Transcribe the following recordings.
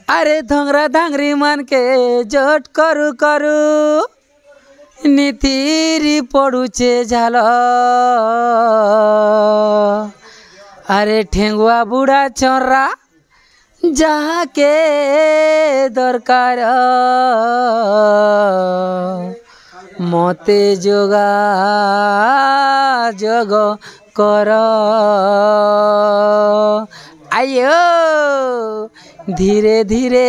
अरे धंगरा धांगरी मन के जट करू करू नीतिरी पड़ुचे झाल अरे ठेंगुआ बुढ़ा छोरा जहाँ के दरकार मते जोगा जग कर आयो धीरे धीरे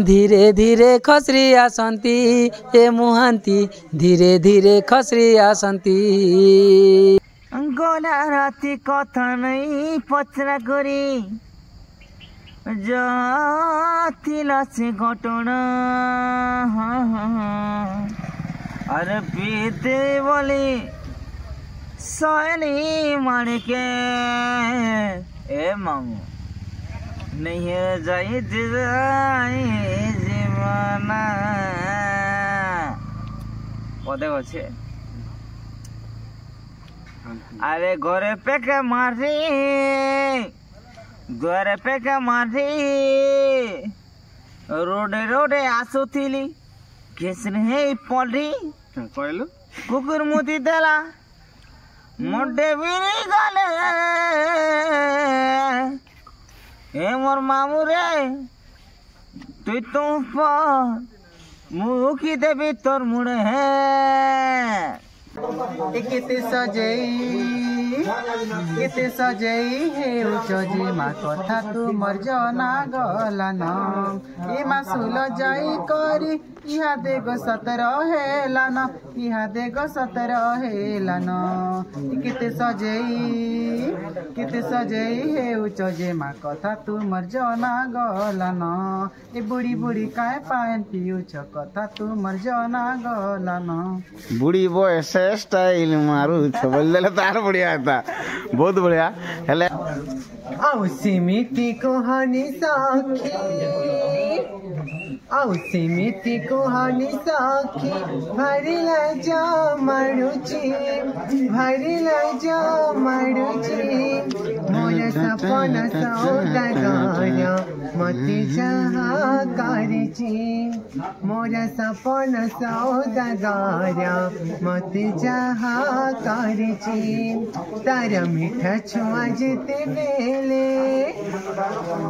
धीरे धीरे खसरी आसंती ए मुहांती धीरे धीरे खसरी आसंती गला राति कथा नै पचरा गरी जाति लासे घटना अरे पीते बोली सैली माणिके ए मामू नहीं जाई जीवना पदे अच्छे अरे घरे पेके मारी घरे पेके मारी रोडे रोडे आसुथिली किसने पड़ी कहलु कुकुर मुती देला मोटे बिनी गले ए मोर मामू रे तुई तुम पर मुखी देवी तोर मुड़े है केते सजई हे उचजी मा कथा तू मर जना गलन ए मा सुल जाई करी इहा देगो सतर हेलन इहा देगो सतर हेलन केते सजई हे उचजी मा कथा तू मर जना गलन ए बुढ़ी बुढ़ी काय पान पियुछ कथा तू मर जना गलन बुढ़ी बॉयस स्टाइल मारू बोल तार बढ़िया था बहुत बढ़िया हेले आउ सिमिति कहानी साखी आउ सिमिति कहानी साखी भारी लाजा मारुची मोर सपन सौदागर मते जहा करिची मोर सपन सौदागर मते जहा करिची तार मीठा छुआ जेते बेले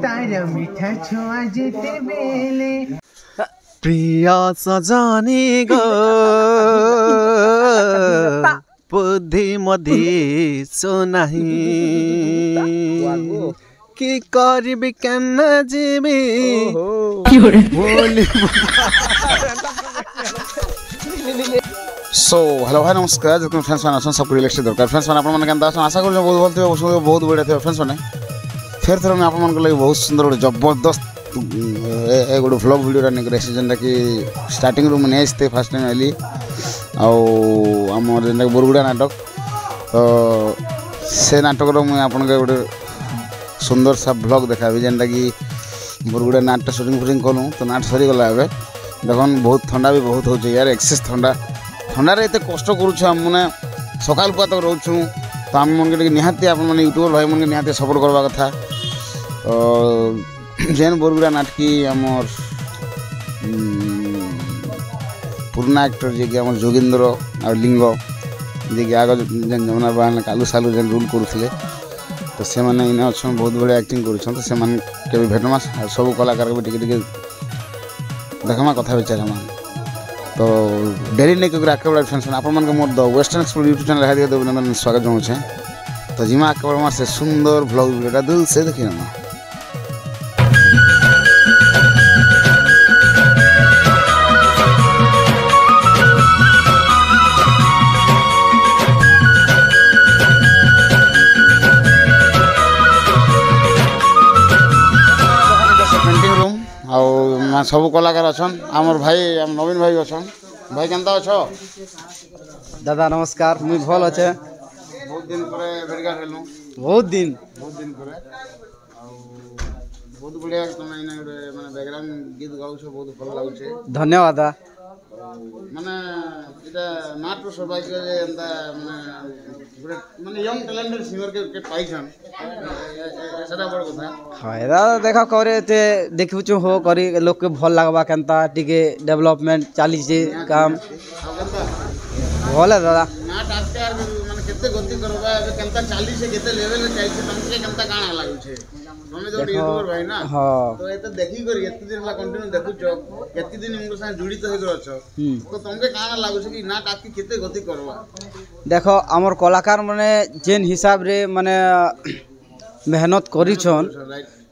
तार मीठा छुआ जेते बेले प्रिया सजानी गो बुद्धि मधी सुनाही कि करिबी केना जीवी सो हेलो भाई नमस्कार जो फ्रेंड्स मैंने आसन सब रिलेक्स दरकार फ्रेंड्स मैंने अपन मन के आशा कर बहुत भल थे बहुत बढ़िया थे फ्रेंड्स मैंने फिर थोड़ा मैं अपन मन बहुत सुंदर गोटे जबरदस्त गोटे व्लॉग वीडियो नहीं जेनटा कि स्टार्टिंग रू मैंने आसते फास्ट टाइम आइली आम जेनटा बोरगुड़ा नाटक तो से नाटक मुझे आपन गोटे सुंदर सा व्लॉग देखा जेनटा कि बोरगुड़ा नाट सुटिंग फुटिंग कलूँ तो नाट सरीगला ए देखन बहुत ठंडा भी बहुत हो यार एक्सेस ठंडा ठंडारे एत कष्ट करूँ सकाल पुआ तक रोचु तो आम मन के निहाती आप यूट्यूबर भाई मन के निहाती सपोर्ट करवा कथा तो जेन बोरगुड़ा नाटकी आमर पुराना एक्टर जे कि आम जोगेंद्र और लिंग जे कि आग जेन जमुना बहान कालू सालू जेन रूल करुले तो से मैंने इन अच्छा बहुत बढ़िया एक्टिंग कर भेटमा सब कलाकार भी टिके देखमा कथा विचार तो डेली नहीं क्योंकि आके बड़ा फ्रेंड्स आप मोर the western explore YouTube channel हार्दिक अभिनंदन स्वागत जनाऊे तो जिमा आके बड़ा से सुंदर ब्लॉग वीडियो दिल से देखी ना सब कलाकार अच्छन आमर भाई आम नवीन भाई अच्छन भाई केनता अच्छ दादा नमस्कार मुझे भल अच्छे बहुत दिन पर भेटघाट हेलु बहुत दिन पर बहुत बढ़िया तुम इना माने बैकग्राउंड गीत गाउछ बहुत भल लागुछे धन्यवाद माने इटा नाटक सौभाग्य जे एंता माने यंग टैलेंटेड सिंगर के पाइछन সেটা বড় কথা फायदा देखा करे ते देखु हो करी लोग के भल लगवा केनता टिके डेवलपमेंट चली छे काम भले दादा ना टास्क यार माने केते गति करबा ए केनता चाली से केते लेवल चाली से तुमके केनता काना लागु छे हमें जो यूट्यूबर भाई ना हां तो ए तो देखी करी एते दिन ला कंटिन्यू देखु छ केते दिन हमरो साथ जुड़ित हो गयो छ तो तुमके काना लागु छे कि ना टास्क केते गति करबा देखो हमर कलाकार माने जेन हिसाब रे माने मेहनत करी छन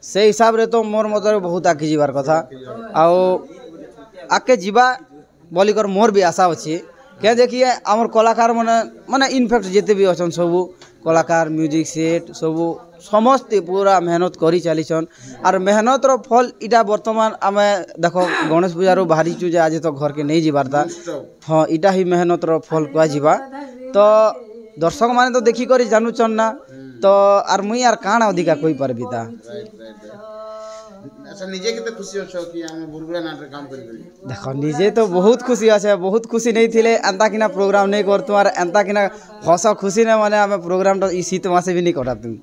से हिसाब रे तो मोर मदर बहुत आगे जीवार कथा आओ आके जीवा बोली कर मोर भी आशा अछि क्या देखिए आमर कलाकार माने माने इनफैक्ट जेते भी अछन सब कलाकार म्यूजिक सेट सब समस्त पूरा मेहनत करी चलीछन और मेहनत रो फल इटा वर्तमान आमे देखो गणेश पूजा रो बाहरी छु जे आज तो घर के नहीं जीवारता हां इटा ही मेहनत रो फल कुआ जीवा तो दर्शक माने तो देखी करी जानूछन ना तो आर मुई यार काना अधिका कोई परबी ता अच्छा निजे केते खुशी अछो कि हम बुरगुड़ा नाटक काम करी देखो निजे तो बहुत खुशी আছে बहुत खुशी नहीं थिले एंता किना प्रोग्राम नहीं कर तुम्हार एंता किना हस खुशी ने माने हमें प्रोग्राम तो ई शीत मासे भी नहीं कटा तुम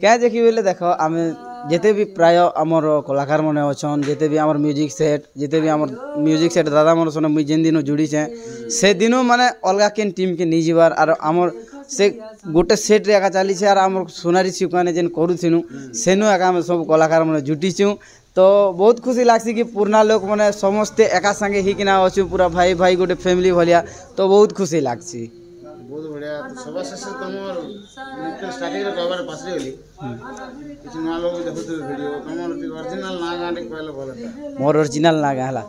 क्या देखि बोले देखो हमें जेते भी प्राय हमर कलाकार माने अछन जेते भी हमर म्यूजिक सेट जेते भी हमर म्यूजिक सेट दादा मोर सने मुई जेन दिन जुड़ी छे से दिनो माने अलगा केन टीम के नहीं जीवार और हमर से गोटे सेट रे एका चली छे और हमर सोनारी सिकाने जेन करूथिनु सेनु एका हम सब कलाकार माने जुटी छु तो बहुत खुशी लागसी कि पुराना लोक माने समस्त एका संगे ही किना अछु पूरा भाई भाई गोटे फैमिली भलिया तो बहुत खुशी लागसी बहुत बढ़िया तो सबा से तमर मित्र स्टार्टिंग रे कवर पासरे होली किछ नवा लोग देखु वीडियो तमर ओरिजिनल ना गाने कहले भले मोर ओरिजिनल ना गा हला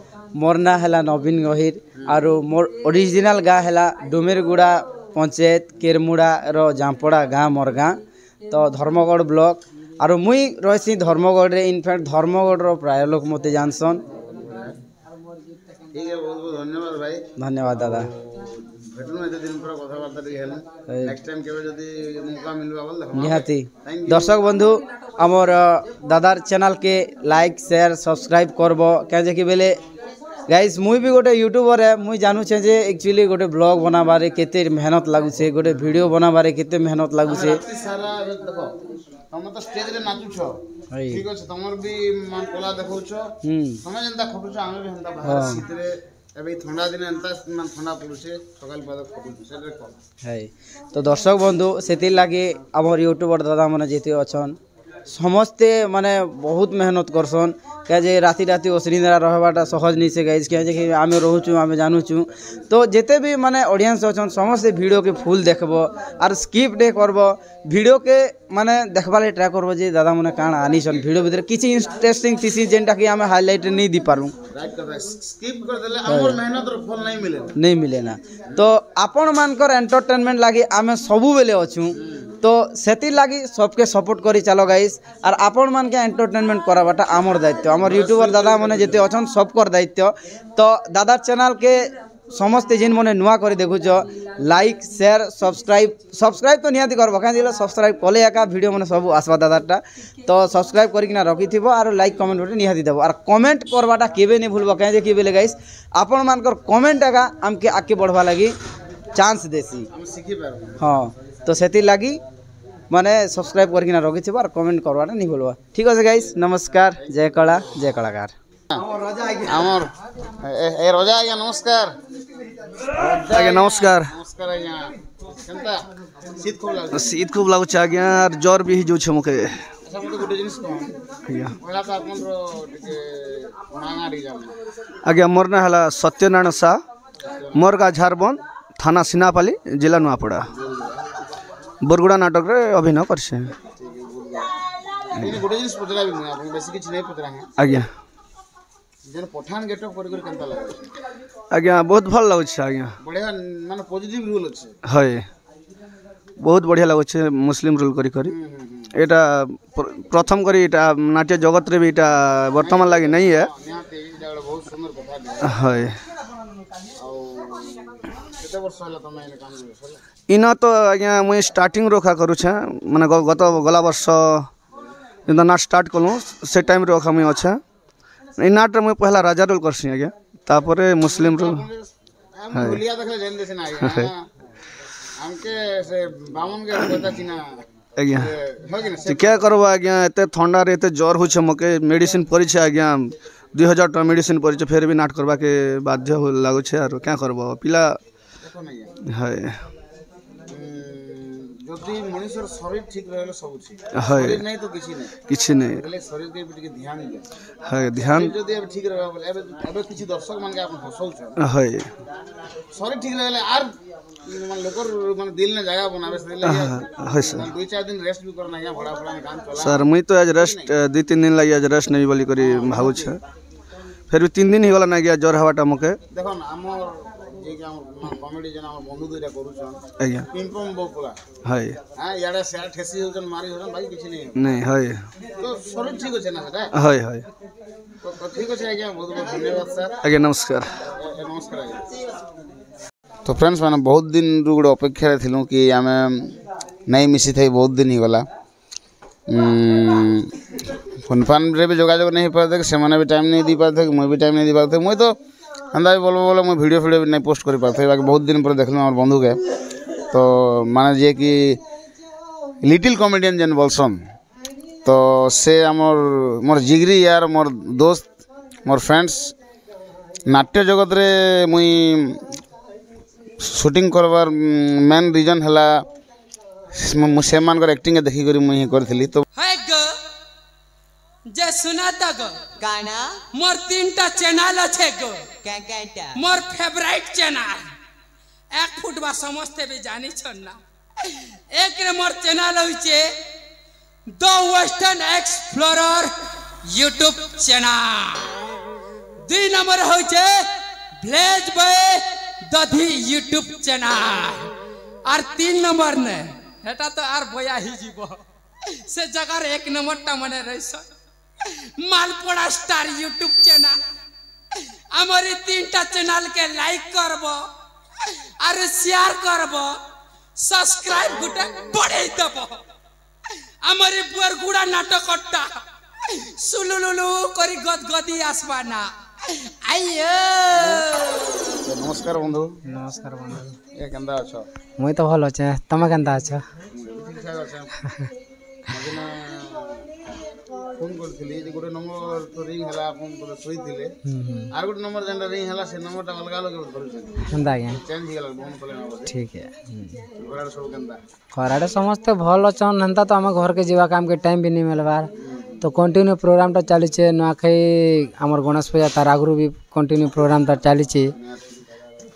मोर ना हला नवीन गहिर और मोर ओरिजिनल गा हला डोमेरगुड़ा पंचायत केरमुड़ा रो जामपड़ा गाँ मोर गाँ तो धर्मगढ़ ब्लॉक और मुई रही धर्मगढ़ रे इनफैक्ट धर्मगढ़ रो प्राय लोग मते जानसन ठीक है बहुत बहुत धन्यवाद भाई धन्यवाद दादा भेटलु एते दिन पर कथा बार्ता रे हेला नेक्स्ट टाइम केबे जदी मौका मिलबा बोल देखो निहाती दर्शक बंधु हमर दादार चैनल के लाइक शेयर सब्सक्राइब करबो क्या जे कि बेले गाइस मुई भी गोटे यूट्यूबर है मुई जानू छे जे एक्चुअली गोटे ब्लॉग बनाबारे केते मेहनत लागु छे गोटे वीडियो बनाबारे केते मेहनत लागु छे सारा देखो तुम तो स्टेज रे नाचु छ ठीक अछि तमर भी मन कोला देखौ छ समय जनता खटु छ आमे भी हंता बाहर सीत रे एबे ठंडा दिन एंता मन ठंडा पड़ु छे सकाल बाद खटु छ सेरे को है तो दर्शक बंधु सेति लागि हमर यूट्यूबर दादा माने जेते अछन समस्ते माने बहुत मेहनत करसन क्या जे राति राति ओसरींद्रा रहबाटा सहज नहीं से गाइस क्या जे कि आमे रहूछु आमे जानूछु तो जेते भी माने ऑडियंस अछन समस्ते वीडियो के फुल देखबो और स्किप डे करबो वीडियो के माने देखबा ले ट्राई करबो जे दादा माने काना आनीसन वीडियो भीतर किछि इंटरेस्टिंग थिसी जेंटा कि आमे हाईलाइट नहीं दी पारू राइट कर स्किप कर देले हमर मेहनत रो फल नहीं मिले ना तो आपण मानकर एंटरटेनमेंट लागि आमे सबु बेले अछु तो सेति लागि सबके सपोर्ट करी चलो गाइस और आपण मान के एंटरटेनमेंट कराबाटा आमर दायित्व हमर यूट्यूबर दादा माने जेते अछन सबकर दायित्व तो दादा चैनल के समस्त जिन मने नुआ करी देखु छ लाइक शेयर सब्सक्राइब तो निहाती करबो काहे दिलो सब्सक्राइब कले एका वीडियो मने सब आसबा दादाटा तो सब्सक्राइब करी किना रखी थिबो और लाइक कमेंट बटे निहाती देबो और कमेंट करबाटा केबे नै भूलबो काहे जे कि बेले गाइस आपण मानकर कमेंट एका हमके आके बढ़वा लागि चांस देसी हम सीखि पारबो हां तो सेति लागि माने सब्सक्राइब करके ना रखी और कमेंट करवाटा नहीं भूलवा ठीक है गाइस नमस्कार जय कला जय कलाकार हमर ए रोजा आज्ञा नमस्कार आज्ञा नमस्कार नमस्कार आज्ञा केनता शीत खूब लागु छ आज्ञा और ज्वर भी जो छ मके अच्छा मते गुटे जिनिस को आज्ञा पहिला तो आपन रो टिके नांगा डी जाम आज्ञा मोर ना हला सत्यनारायण सा मोरगा झारबन थाना सिनापाली जिला नुआपड़ा बरगुड़ा नाटक रे अभिनय करछे इने गुटे जिनिस पतरा भी नहीं आपन बेसी किछ नहीं पतरा है आज्ञा जेन पठान गेटअप कर केनता लागे आज्ञा बहुत भल लागु छ आज्ञा बढ़िया माने पॉजिटिव रोल अछि है बहुत बढ़िया लागु छ मुस्लिम रोल करी एटा प्रथम करी एटा नाट्य जगत रे भी एटा वर्तमान लागि नहीं है बहुत सुंदर कथा है केते वर्ष होला तमे एने काम करू इना तो आज्ञा मुई स्टार्टिंग रोखा करू छे माने गत गला वर्ष इंदा नाट स्टार्ट कलु से टाइम रे रखा मुई अछि इ नाट रे मुई पहला राजा रोल करसी आज्ञा तापरे मुस्लिम रोल हम बोलिया देखले जेन देसे ना हमके से बामन के पता चिना आज्ञा है कि नहीं क्या करब आज्ञा एत थंडार एत ज्वर हो मके मेडिसिन परिछे आज्ञा 2000 टका मेडिसिन परिछे फिर भी नाट करवा के बाध्य लगुचे आर क्या करब पिला देखो नहीं है যদি মনুষ্যর শরীর ঠিক রহলে সব ঠিক হয় শরীর নাই তো কিছু নাই किछि नहीं বলে শরীর কে টিকে ধ্যান দিও है ध्यान যদি अब ঠিক রহবা বলে এবে কিছু দর্শক মানকে আপন হসাউছ है শরীর ঠিক রহলে আর মানে লোকর মানে দিল না জায়গা বনাবে সেই লাগে है सर 2-4 दिन रेस्ट भी करना है बड़ा बड़ा काम चला सर मुई तो आज रेस्ट 2-3 दिन लगी आज रेस्ट नहीं बोली करी भावु छे फिर भी 3 दिन ही गला ना गया ज्वर हवाटा मके देखो ना हमर जे कि हमर कॉमेडी जन हमर बंधु दुइटा करूछन आज्ञा पिंपम बोपला है हां याडा से ठेसी होजन मारी होजन भाई किछि नहीं नहीं है तो शरीर ठीक होছে না সেটা है तो ठीक আছে आज्ञा बहुत बहुत धन्यवाद सर आज्ञा नमस्कार नमस्कार आज्ञा तो फ्रेंड्स मैंने बहुत दिन रु गोटे अपेक्षा थिलु कि आम नहीं मिसी थे बहुत दिन ही गला फोन फान रे भी जोगाजोग नहीं पाते से भी टाइम नहीं दी पाते मुई भी टाइम नहीं दी पाते मुई तो अंदा भी बोलो बोलो मुई वीडियो भी नहीं पोस्ट कर पाते बाकी बहुत दिन पर देखल मोर बंधु के तो माने जे कि लिटिल कॉमेडियन जेन बोलसन तो से आमर मोर जिगरी यार मोर दोस्त मोर फ्रेंड्स नाट्य जगत रे मुई शूटिंग करवार मेन रीजन हला से मानकर एक्टिंग देखी करी मुई करथली तो है ग जे सुनाता ग गाना मोर 3टा चैनल আছে ग कैंटा मोर फेवरेट चैनल 1 फुट बा समझते भी जानी छन ना एक रे मोर चैनल होइछे the western explorer YouTube channel 2 number होइछे व्लेज बॉय दधी यूट्यूब चैनल और 3 नंबर ने हेटा तो आर बया ही जीव से जगह 1 नंबर टा मने रहिस मालपोड़ा स्टार यूट्यूब चैनल हमारी 3टा चैनल के लाइक करबो और शेयर करबो सब्सक्राइब गुटे बढ़े देबो हमारी बुरगुड़ा नाटकटा सुलुलुलु करी गदगदी आसबा ना आइयो नमस्कार बंधु नमस्कार बंधु ए केंदा अछ मुई तो भल अच्छे तुम केन्ता अछ ठीक ठाक अछ मजना फोन करथिली जे गोटे नंबर तो रिंग हला अपन तो सोई थिले आर गोटे नंबर जेंडा रिंग हला से नंबरटा अलगा अलग धरछन केन्ता आज्ञा चेंज ही गला फोन कले ना ठीक है घराड़ सब केंदा घराड़े समस्ते भल अछन हेन्ता तो आम घर के जीवा काम के टाइम भी नहीं मिलबार तो कंटिन्यू प्रोग्राम टा चलीचे नुआखाई आमर गणेश पूजा तार आगु भी कंटिन्यू प्रोग्राम ता चलीचे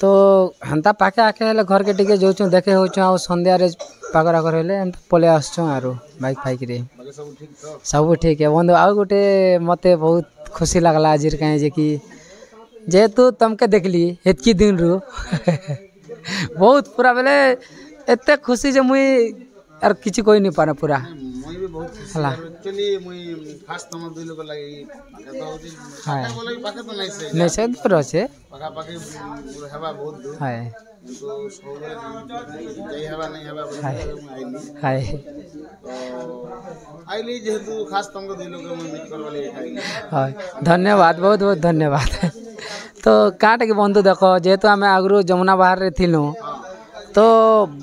तो हेन्ता पाखे आखे हेले घर के टिके जाऊँ देखे होचु आ संध्या रे पाकर आकर हेले एंत पले आसचु आरो बाइक फाइक रे सब ठीक है बंधु आ गोटे मते बहुत खुशी लगला आज कहीं जे कि जेहेतु तुमके देखली एतकी दिन रु बहुत पूरा बेले एते खुशी जे मुई यार किछि कोई नहीं पारे पूरा मुई भी बहुत खुशी एक्चुअली मुई खास तम दुई लोग लागि पाके तो होती पाके बोले पाके तो नहीं से दूर छे पाका पाके हेबा बहुत दूर हाय तो सोबे जय हेबा नहीं हेबा बोले हाय आइली जेहेतु खास तुमको दुई लोग मुई मीट करवा ले आइली हाय धन्यवाद बहुत बहुत धन्यवाद तो काट के बंधु देखो जेहेतु आम आगु जमुना बाहर रे थिलु तो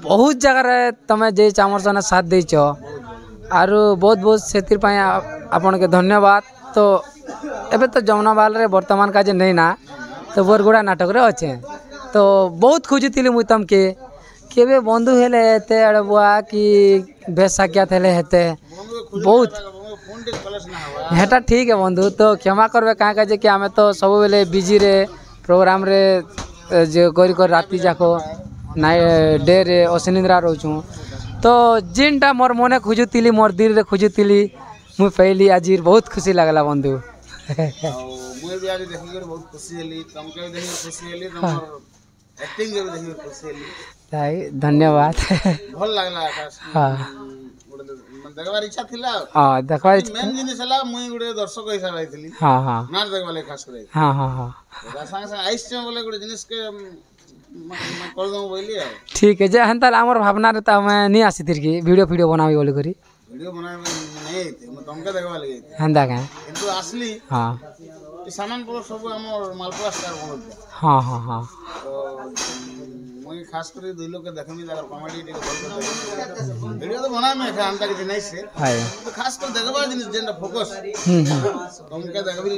बहुत जगह तमें जे आमर सने साथ देच आर बहुत बहुत से आपन के धन्यवाद तो एबे तो जमुना बाल रे वर्तमान का जे नहीं ना तो बरगुड़ा नाटक रे अच्छे तो बहुत खुशी थी मुई तमके केबे बंधु हेले हेते अड़बुआ कि भेष साक्षात हेले हेते बहुत हेटा ठीक है बंधु तो क्षमा करबे कहाँ जे कि आमे तो सब बेले बिजी रे प्रोग्राम रे जो कर राति जाको नाइ डे रे असिनिंद्रा रोचु तो जिनटा मोर मने खोजुतिली मोर दिल रे खोजुतिली मुई पहली आज बहुत खुशी लगला बंधु मुई भी आज देखि कर बहुत खुशी हेली तुमके भी देखि खुशी हेली तुमर एक्टिंग भी देखि खुशी हेली ताई धन्यवाद भल लागला आकाश हां देखबार इच्छा थिला हां देखबार मेन जिनिस हला मुई गुडे दर्शक हिसाब आइथिली हां हां नाट देखबाले खास करे हां हां हां संग संग आइस बोले गुडे जिनिस के मैं कर दऊ बोली आ ठीक है जे हनता हमर भावना रे त मैं नहीं आसी थिर की वीडियो बनावी बोली करी वीडियो बनावे नहीं थे मैं तुमके देखबा लगे हंदा का किंतु असली हां सामान पर सब हमर मालपुरा स्टार बोल हां हां हां तो मुई खास कर दुई लोग के देखमी जाकर कॉमेडी टिके भल कर वीडियो तो बना में खान तक नहीं से हाय तो खास कर देखबा दिन जेन फोकस तुमके देखबी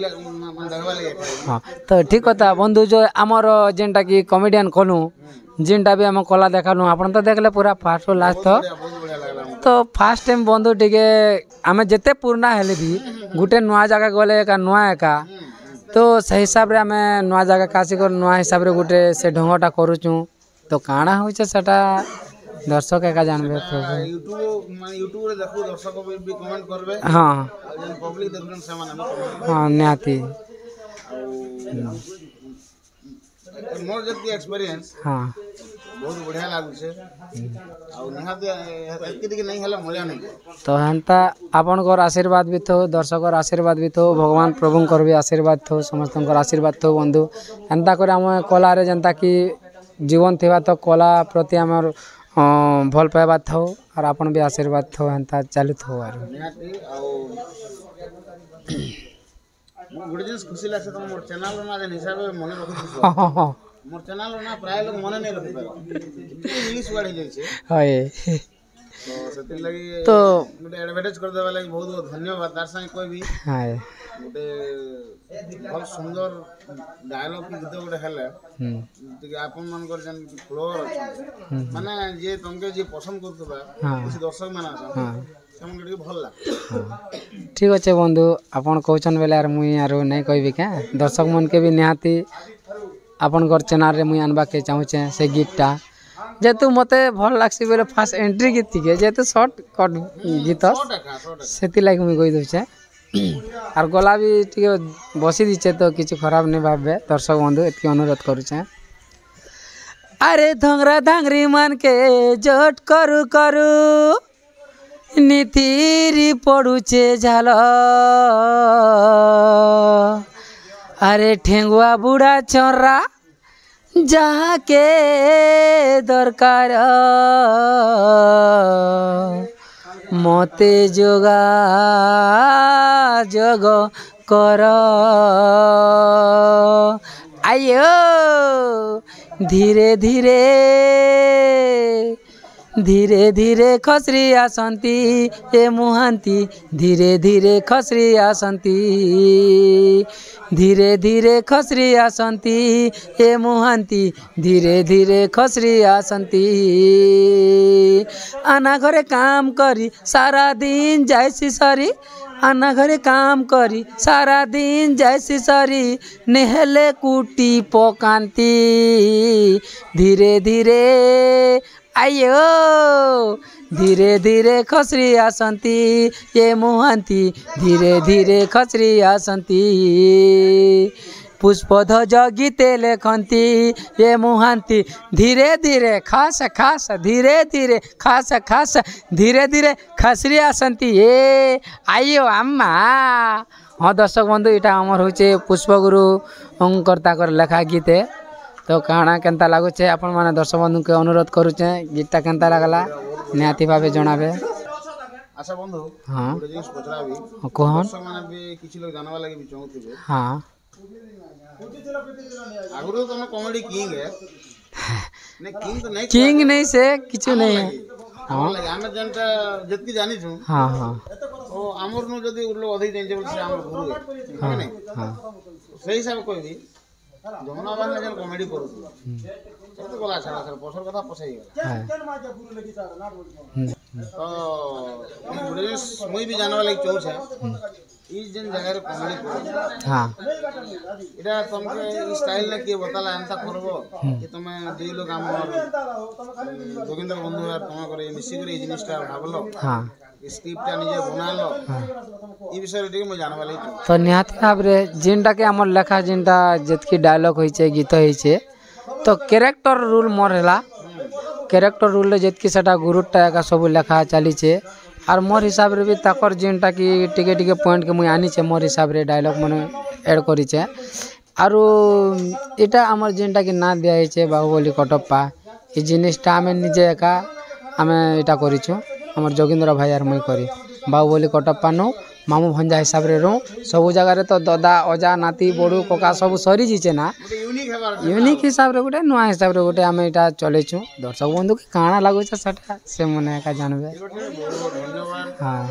मन देखबा लगे हाँ तो ठीक कथा बंधु जो आमर जेनटा कि कमेडियन कलु जेनटा भी आम कला देखालु आपन तो देखले पूरा फास्ट टू लास्ट बहुत बढ़िया लागला तो फास्ट टाइम बंधु टिके आम जिते पुराना हेले भी गोटे नुआ जगह गले एका नुआ एका तो से हिसाब रे आम नुआ जगह कासिक नुआ हिसाब रे गोटे से ढंगटा करूचु तो काଣା होचे सेटा दर्शक एका जानबे यूट्यूब रे देखो दर्शक भी कमेंट करबे हाँ जेन पब्लिक देखन से माने कमेंट हाँ निहाती मोर जति एक्सपीरियंस हाँ बहुत बढ़िया लागु छे आ निहाते एतकी नहीं हला मजा नहीं तो हेन्ता आपनकर आशीर्वाद भी थो दर्शकर आशीर्वाद भी थो भगवान प्रभुंकर भी आशीर्वाद थो समस्तंकर आशीर्वाद थो बंधु हेन्ता करे आम कला रे जेनता कि जीवन थिबा तो कला प्रति आमर भल पाइबा थो और आपन भी आशीर्वाद थो हेन्ता चालू थो आरो निहाती आ गुड जिस खुशी लागसे तुम मोर चैनल रो ना जेन हिसाब मने रखि हाँ हाँ मोर चैनल रो ना प्राय लोग मने नहीं रखि पारो इंग्लिश वर्ड जाय छे हाय तो सेति लगी तो गोटे एडवर्टाइज कर देबा लागि बहुत बहुत धन्यवाद तार संग कोई भी हाय गोटे बहुत सुंदर डायलॉग की गीत गोटे हेले कि आपन मन कर जन फ्लोर अछि माने जे तुमके जे पसंद करतबा किसी दर्शक माने हाँ सेमन के भल लाग ठीक अच्छे बंधु आपन कहचन बेले यार मुई आरो नहीं कहबी क्या दर्शक मन के भी निहाती आपन घर चैनल रे मुई आनबा के चाहूचे से गीतटा जेतु मते भल लागसी बेले फास्ट एंट्री गीत के जेतु शॉर्ट कट गीत सेति लाइक मुई कहि दउचे और गला भी टिके बसी दीचे तो किछु खराब नहीं भाबे दर्शक बंधु एतके अनुरोध करूचे अरे धंगरा धांगरी मन के जट करू करू निथिरी पड़ुचे झाल अरे ठेंगुआ बुढ़ा छोरा जहाँ के दरकार मते जोगा जग कर आयो धीरे धीरे धीरे धीरे खसरी आसंती ए मुहांती धीरे धीरे खसरी आसंती धीरे धीरे खसरी आसंती ए मुहांती धीरे धीरे खसरी आसंती आना घरे काम करी सारा दिन जायसी सरी आना घरे काम करी सारा दिन जायसी सरी नेहले कुटी पकांती धीरे धीरे आयो धीरे धीरे खसरी आसंती ये मुहांती धीरे धीरे खसरी आसंती पुष्पध्वज गीते लेखंती ये मुहांती धीरे धीरे खास खास धीरे धीरे खास खास धीरे धीरे खसरी आसंती ये आयो अम्मा हाँ दर्शक बंधु इटा आमर होचे पुष्पगुरु अंकर लेखा गीते तो काଣା केनता लागुचे आपण माने दर्शक बंधु के अनुरोध करूचे गीतटा केनता लागला निहाती भाबे जणाबे अच्छा बंधु हाँ गोटे जिनिस पचराबी कोहन दर्शक माने भी किछि लोग जानवा लागि भी चाहूथिबे हाँ आगुरो तुम कॉमेडी किंग है ने किंग तो नहीं किंग नहीं से किछु नहीं है हां हम जनता जति जानि छु हाँ हाँ ओ हमर नु जदी उलो अधिक जानि जे से हमर गुरु है नहीं हाँ सही हिसाब कोई भी जमुना बान जन कॉमेडी करू तो बोला छला सर पसर कथा पसई तो गुरु मुई भी जानवा लागि चाहू छे ई जन जगह रे कॉमेडी करू हाँ इटा तुमके स्टाइल ने के बताला एंता करबो कि तुमे दुई लोग हमर जोगिंदर बंधु यार तुम करे मिसी करे ई जिनिसटा भाबलो हाँ स्क्रिप्टटा निजे बनालो ई विषय रे मैं जानवा लागि तो निहाती भाव रे जिनटा के हमर लेखा जिनटा जतकी डायलॉग होई छे गीत होई छे तो कैरेक्टर रूल मोर हला कैरेक्टर रूल जतकी सेटा गुरुटा का सब लेखा चली छे और मोर हिसाब रे भी ताकर जिनटा की टिके टिके पॉइंट के मुई आनी छे मोर हिसाब रे डायलॉग माने ऐड करी छे आरो एटा हमर जिनटा की ना दिया छे बाहुबली कटप्पा ई जिनिसटा हमें निजे एका हमें एटा करिछु हमर जोगिंद्र भाई आर मुई करी बाहुबली कटप्पा नो मामू भंजा हिसाब रे रहूँ सब जगह तो ददा अजा नाती बड़ू कका सब सरी जीचे ना यूनिक हिसाब रे गोटे नुआ हिसाब रे गोटे आम यहाँ चलेचु दर्शक बंधु के काଣା लगुचे सेटा से मने एका जानबे हाँ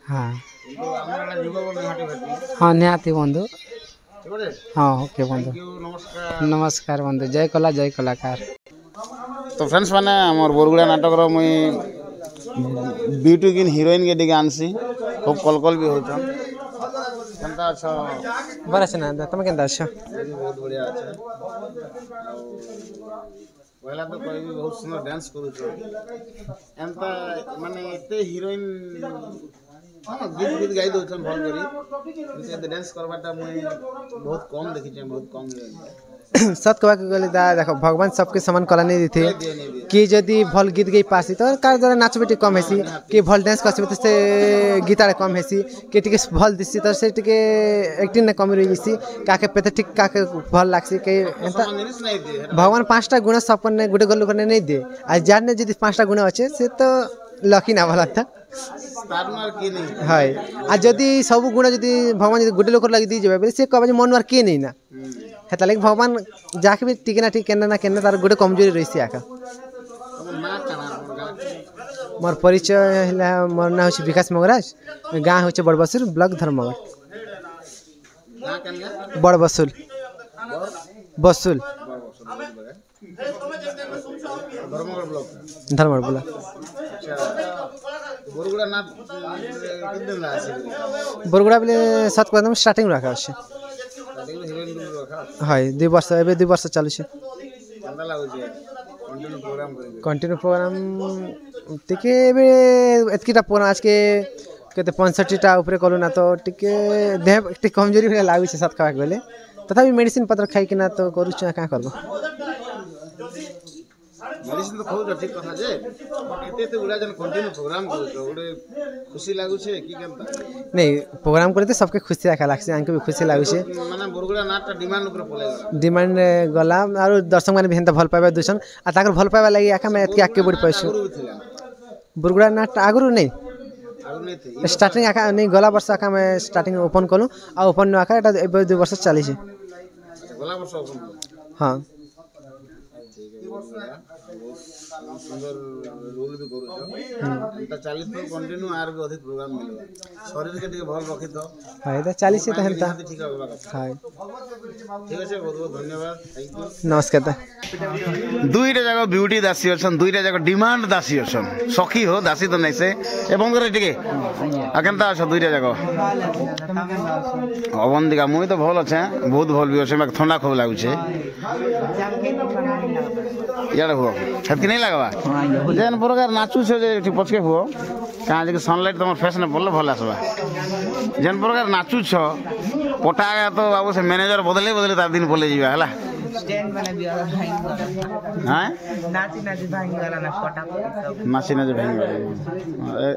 हाँ हाँ निहाती बंधु हाँ ओके बंधु नमस्कार बंधु जय कलाकार। तो फ्रेंड्स मैंने आमर बरगुड़ा नाटक मुई ब्यूटी किन हिरोइन के दिखे आनसी खूब कलकल भी होता केनता अच्छा बड़ा से ना तुम केनता अच्छा बहुत बढ़िया अच्छा पहला तो कोई भी बहुत सुंदर डांस करू छो एंता माने एते हिरोइन हाँ गीत गाई दो भल करी डांस करवाटा मुई बहुत कम देखी बहुत कम सत कहवा गले देख भगवान सबके समान कला नहीं दी कि जदि भल गीत गई पासी तो कार द्वारा नाचबे कम हेसी कि भल डांस करसे तो से गीतार कम हेसी कि टिके भल दिसी तो से टिके एक्टिंग ने कम रही काके पेते ठीक काके भल लागसी कि भगवान 5टा गुण सपन ने गुटे गल्लु करने नहीं दे आज जार ने जदि 5टा गुण अच्छे से तो लकी ना भला था हाय आ जदि सब गुण जदि भगवान जदि गुटे लोक लगी दी जेबे से कहबे मनवार के नहीं ना हेता लगे भगवान जाके भी टिके ना ठीक केना तार गोटे कमजोरी रही आका मोर परिचय है मोर ना हो विकास मंगराज गाँ हो बड़बसुल ब्लॉक धर्मगढ़ बड़बसुल बसुल धर्मगढ़ ब्लॉक बरगुड़ा बोले 7 कदम स्टार्टिंग रखा अच्छे हाय 2 वर्ष एबे 2 वर्ष चालू छे कंटिन्यू प्रोग्राम टिके एबे एतकीटा प्रोग्राम आज के केते 65टा ऊपर करू ना तो टिके देह टिके कमजोरी भले लागु छे साथ खावा गेले तथापि मेडिसिन पत्र खाइ कि ना तो करू छ का करबो मेडिसिन तो खाऊ ठीक कथा जे एते एते उडा जन कंटिन्यू प्रोग्राम करू छ ओडे खुशी लागु छे की केनता नहीं प्रोग्राम करते सबके खुशी राखा लागसे आंके भी खुशी लागु छे माने बरगुड़ा नाटक डिमांड ऊपर पले डिमांड गला आरो दर्शक माने भेंता भल पाबा दुसन आ ताकर भल पाबा लागि आका में एतके आके बडी पैसो बरगुड़ा नाटक आगरु नहीं स्टार्टिंग आका नहीं गला वर्ष आका में स्टार्टिंग ओपन कलु आ ओपन न आका एटा 2 वर्ष चली छे गला वर्ष ओपन हां सुंदर रोल भी करू छ त 40 तो कंटिन्यू आर भी अधिक प्रोग्राम मिलबा शरीर के ଟିକେ भल रखि तो हाय त 40 से त हेंता ठीक होबा हाय ठीक আছে बहुत बहुत धन्यवाद थैंक यू नमस्कार त दुईटा जगह ब्यूटी दासी अछन दुईटा जगह डिमांड दासी अछन सखी हो दासी तो नहीं से एवं करे टिके अकेनता छ दुईटा जगह अवंतिका मुई तो भल अछि बहुत भल भी अछि मक ठंडा खूब लागु छे यार हो छत नहीं लगवा जेन प्रकार नाचू छे जे पछके हो कहाँ जे सनलाइट तुम फेस ने बोल भल आसवा जेन प्रकार नाचू छ पटा गया तो बाबू से मैनेजर बदले बदले तार दिन बोले जीवा हला स्टैंड बना दिया हां नाची नाची भांगी वाला ना पटा नाची नाची भांगी वाला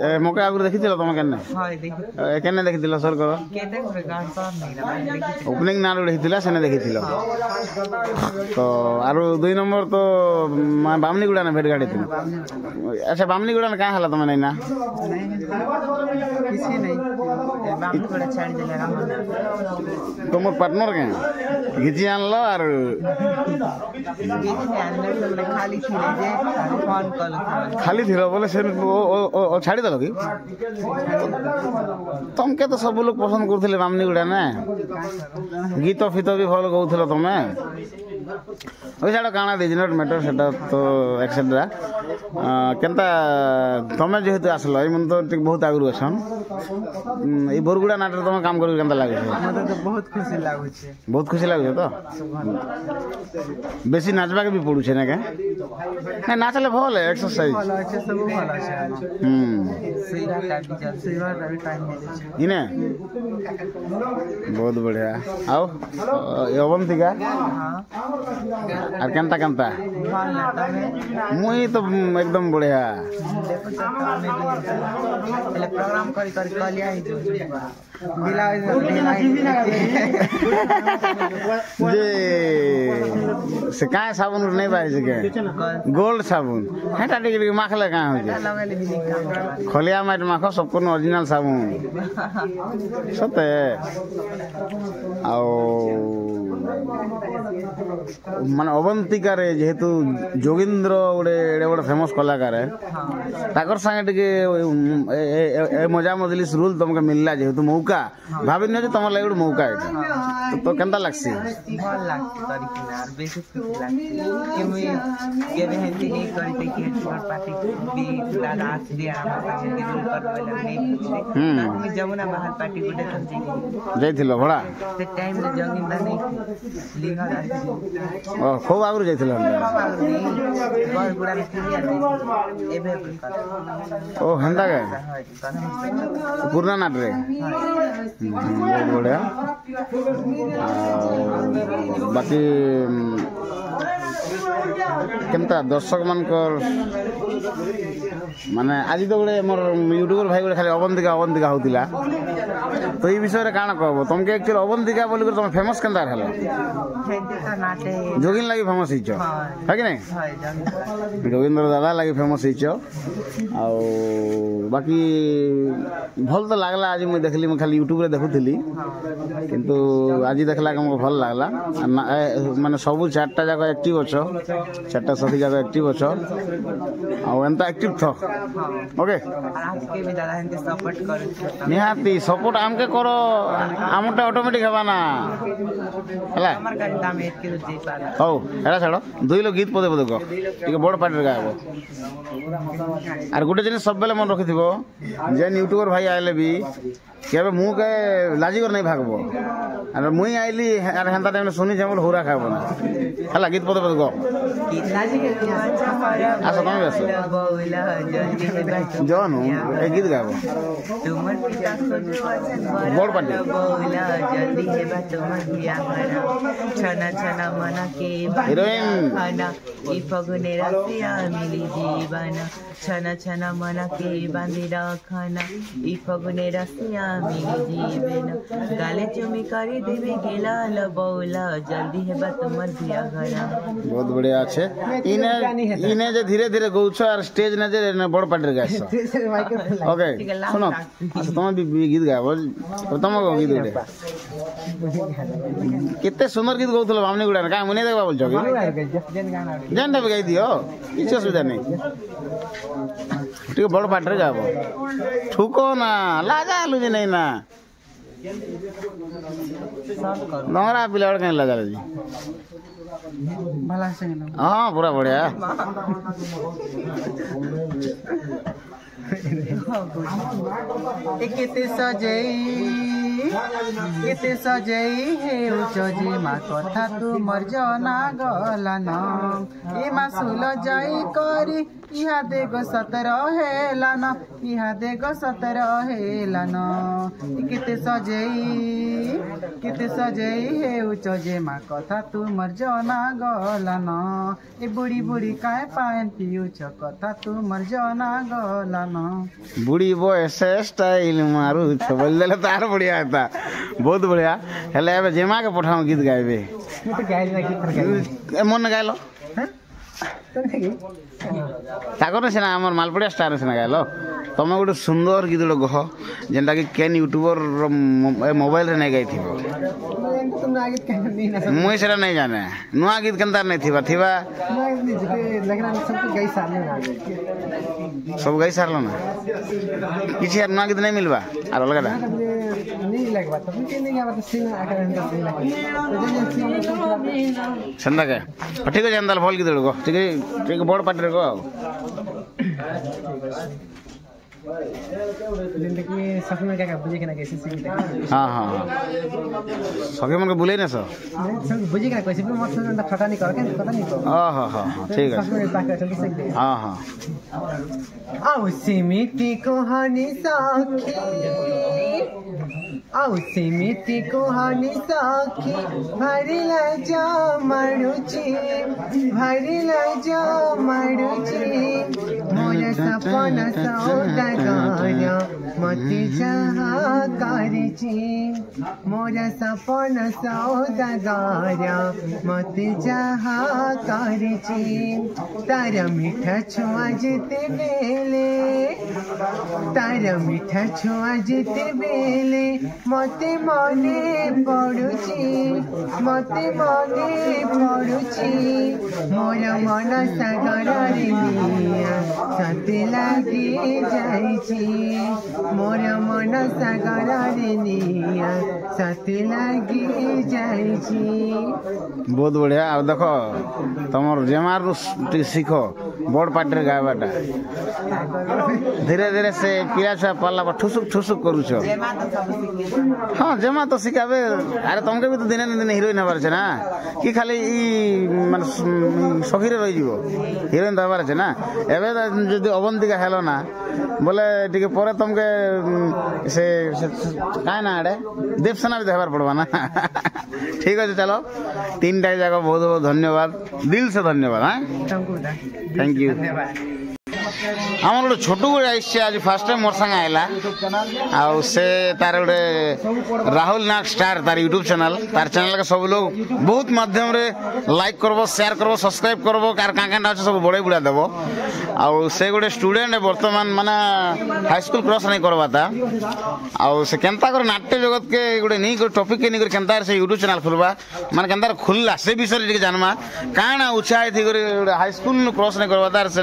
ए मोके आगु देखिथिलो तुम केने हाय देखि केने देखिथिलो सर करो केते गान पर नहीं देखि ओपनिंग नाल देखिथिला सेने देखिथिलो तो आरो 2 नंबर तो बामनी गुडा ना भेट गाड़ी थी अच्छा बामनी गुडा ना का हला तुम नहीं ना किसी नहीं बामनी गुडा छाड़ देले राम तुम पार्टनर के घिची आनलो आरो खाली थी जे फोन कॉल खाली थिलो बोले से ओ छाड़ी दलो की तुम के तो सब लोग पसंद करथिले बामनी गुडा ना गीत फित भी भल गौथिलो तमे ओइ साडा काना दे नॉट मैटर सेटा तो एक्सेट्रा केनता तमे जेहेतु आसलो ई मन तो बहुत आगु अछन ई बरगुड़ा नाटक तमे काम करि केनता लागे मते तो बहुत खुशी लागु छे बहुत खुशी लागु तो बेसी नाचबा के भी पड़ू छे ना के नहीं नाचले भल है एक्सरसाइज भल अच्छे सब भल अच्छे सेवा टाइम इने बहुत बढ़िया आओ अवंतिका हां আর কেনতা কেনতা মুই তো একদম বঢ়িয়া प्रोग्राम करी करी कलिया ही जो जे से का साबुन नहीं बाजे के गोल्ड साबुन हेटा टिके माखले का हो जे खलिया माट माखो सब को ओरिजिनल साबुन सते आओ মানে অবন্তিকারে যেহেতু যোগেন্দ্র গোটে এড়ে বড় ফেমস কলাকার তাকর সাথে টিকে মজা মজলিস রুল তোমাকে মিললা যেহেতু মৌকা ভাবি না যে তোমার লাগে গোটে মৌকা এটা তো কেনতা লাগছে ভাল লাগছে করি কিনা আর বেশি খুশি লাগছে कि मुई केबे हेती नहीं करी ते कि छोड़ पार्टी भी दादा आज दिया हमरा के रोल कर वाला नहीं मुई जमुना बाहर पार्टी गुडे कर যাইছিল ভড়া ते टाइम रे जोगिंदा नहीं लिंगा ও খুব আগুর যাইছিল बहुत बुरा क्लियर एबे ও হেন্দা গে পুরনা নাট রে বহুত বড়িয়া বাকি কেমতা দর্শক মানকর মানে আজি তো গোটে মোর यूट्यूबर ভাই গোটে খালি অবন্তিকা অবন্তিকা হউতিলা তো এই বিষয়ে কাଣା কহব তোমাকে একচুয়ালি অবন্তিকা বলি করে তুমি ফেমাস কেনতা হলো যোগিন লাগি ফেমাস হইছ হয় কি নাই যোগেন্দ্র দাদা লাগি ফেমাস হইছ আও বাকি ভাল তো লাগলা আজি মুই দেখলি মুই খালি यूट्यूब রে দেখুথিলি কিন্তু আজি দেখলা আমাকে ভাল লাগলা মানে সবু চারটা জায়গা অ্যাক্টিভ অছ চারটা সাথী জায়গা অ্যাক্টিভ অছ আও এন্তা অ্যাক্টিভ থ ওকে आज के भी दादा हमके सपोर्ट करू निहाती सपोर्ट हमके करो আমটা অটোমেটিক হবা না হলা हमर का दाम एक के जे पाला হও এরা ছাড়ো দুই লোক গীত পদে পদে কো টিকে বড় পার্টির গাইব আর গোটে জিনিস সববেলে মন রাখিথিব যে यूट्यूबर ভাই আইলে বি কেবে মু কে লাজিগর নাই ভাগবো আর মুই আইলি আর হেনতা টাইম শুনি যেমন হুরা খাবো না হলা গীত পদে পদে কো আচ্ছা তুমি বেসো জানো এই গীত গাইব तुमर पिता सोनू वचन বড় পার্টি बोला जल्दी है बा तुमर बिया हरा छना छना मना के হিরোইন खाना ई फगुने रसिया मिली जीवन छना छना मना के बांधिरा खाना ई फगुने रसिया मिली जीवन गाले चुमी करी देवे गेला लबौला जल्दी है बा तुमर बिया हरा बहुत बढ़िया আছে ইনে ইনে যে ধীরে ধীরে গৌছ আর স্টেজ না যে বড় পার্টির গাইছ ওকে শুনো আচ্ছা তোমার গীত গাইব তোমার গীত গুড়ে কেতে সুন্দর গীত গাউছিল ভাবনি গুড়া কাই মনে দেখবা বলছো কি জানটা গাই দিও কিছু অসুবিধা নেই ঠিক বড় পার্টির গাইব ঠুকো না লাজা লুজি নেই না তোমারা পিলা কেন লাজা লুজি भला से ना हाँ पूरा बढ़िया केते सजई हे उचजी मा कथा तू मर जना गलन ए मा सुल जाई करी इहा देगो 17 हेलन इहा देगो 17 हेलन केते सजई हे उचजी मा कथा तू मर जना गलन ए बुढ़ी बुढ़ी काय पान पियुच कथा तू मर जना गलन बुढ़ी बयस स्टाइल मारू बोल देले तार बढ़िया था बहुत बढ़िया हेले एबे जेमा के पठाऊ गीत गाइबे मैं तो गाइल ना गीत मन गाइलो ताकर से ना हमर मालपुड़िया स्टार से ना गाइलो तमे गोटे सुंदर गीत गह जेनटा कि केन यूट्यूबर मोबाइल रे नहीं गाइथिबो तुम आगे कहन नहीं ना मुई सेरा नहीं जाने नुआ गीत केनता नहीं थिबा लेकिन सब गई सामने सब गई सारलो ना किसी यार नुआ गीत नहीं मिलबा और अलग नहीं लगवा तो नहीं आवा तो सीन आकर नहीं लगवा चंदा के ठीक है चंदा भल गीत गो ठीक है बड़ पार्टी गो जिंदगी सपना क्या बुझे के ना कैसे सीन हां हां सके मन को बुले ना सो बुझे के ना कैसे भी मत ना फटा नहीं कर के पता नहीं को हां हां हां ठीक है सपना ताके चल सकते हां हां आओ सिमिटी को हनी साखी ଆଉ ସେମିତି କୁହନି ସଖୀ ଭାରି ଲାଜ ମାଡୁଛି ଭାରି ଲାଜ ମାଡୁଛି ମୋର ସପନ ସୌଦାଗର ମତେ ଯାହା କରିଛି ମୋର ସପନ ସୌଦାଗର ମତେ ଯାହା କରିଛି ତାର ମିଠା ଛୁଆ ଯେତେବେଳେ ତାର ମିଠା ଛୁଆ ଯେତେବେଳେ ମତେ ମନେ ପଡୁଛି ମତେ ମନେ ପଡୁଛି ମୋର ମନ ସାଗରରେ ନିଆଁ ସତେ ଲାଗି ଯାଇଛି ମୋର ମନ ସାଗରରେ ନିଆଁ ସତେ ଲାଗି ଯାଇଛି। ବହୁତ ବଢ଼ିଆ। ଆଉ ଦେଖ ତମର ଜେମାରୁ ଶିଖ ବଡ଼ ପାଟିରେ ଗାଇବାଟା ଧୀରେ ଧୀରେ ସେ ପିଲା ଛୁଆ ପାଲା ଠୁସୁକ ଠୁସୁକ କରୁଛ। ହଁ ଜେମା ତ ଶିଖାବେ। ଆରେ ତମକେ ବି ତ ଦିନେ ନା ଦିନେ ହିରୋଇନ୍ ହେବାର ଅଛି ନା କି ଖାଲି ମାନେ ସଖିରେ ରହିଯିବ ହିରୋଇନ୍ ତ ହେବାର ଅଛି ନା। ଏବେ ଯଦି ଅବନ୍ତିକା ହେଲ ନା ବୋଲେ ଟିକେ ପରେ ତମକେ ସେ କାଁ ନା ଆଡ଼େ ଦେବସେନା ବି ଦେବାର ପଡ଼ବା ନା। ଠିକ୍ ଅଛି ଚାଲ ତିନିଟା ଯାକ ବହୁତ ବହୁତ ଧନ୍ୟବାଦ ଦିଲ ସେ ଧନ୍ୟବାଦ। ହଁ थैंक यू। आमर गोटे छोटू गोटे आसছে आज फास्ट टाइम मोर संगे आइला आउ से तार गोटे राहुल नाग स्टार तार यूट्यूब चैनल तार चैनल के सब लोग बहुत माध्यम रे लाइक करबो शेयर करबो सब्सक्राइब करबो कार कांकाटा अछि सब बड़े बुढ़ा देबो आउ से गोटे स्टूडेंट वर्तमान माने हाई स्कूल क्रॉस नहीं करवाता आउ से केनता कर नाट्य जगत के गोटे नहीं को टॉपिक के नहीं कर केनता से यूट्यूब चैनल खुलबा माने केनता खुलला से विषय रे जानमा काना उत्साह थी कर हाई स्कूल क्रॉस नहीं करवाता से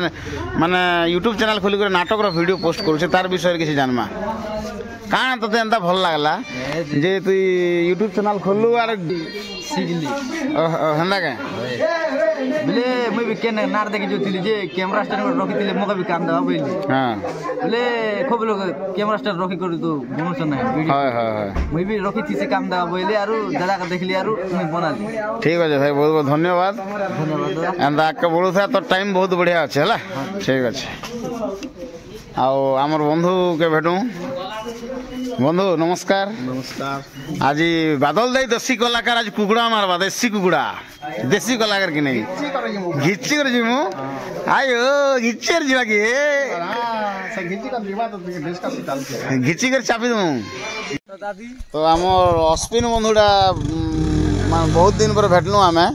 माने यूट्यूब चैनल खोल कर नाटक वीडियो पोस्ट करूँ तार विषय किसी जानमा काना तो एंता भल लगला जे तु यूट्यूब चैनल खोलु आर सिगली हेंदा के बोले मुई भी केन नार देखि जोतिली जे कैमरा स्टैंड रखितिले मका भी काम देबा बोली हां बोले खूब लोग कैमरा स्टैंड रखि कर तो बनस ना वीडियो हां हां मुई भी रखि थी से काम देबा बोली आरो दादा का देखली आरो मुई बनाली। ठीक है भाई बहुत बहुत धन्यवाद एंदा के बोलु था तो टाइम बहुत बढ़िया अछि हला ठीक अछि। आओ आमर बंधु के भेटू बंधु नमस्कार। नमस्कार। आज बादल दाई देसी कलाकार आज कुकुड़ा मारवा देसी कुकुड़ा देसी कलाकार कि नहीं घिची कर जी मु आयो घिची कर जीवा की से घिची कर जीवा तो देश का सिताल के घिची कर चापी दू तो आमर अश्विन बंधुटा बहुत दिन पर भेटलु आमे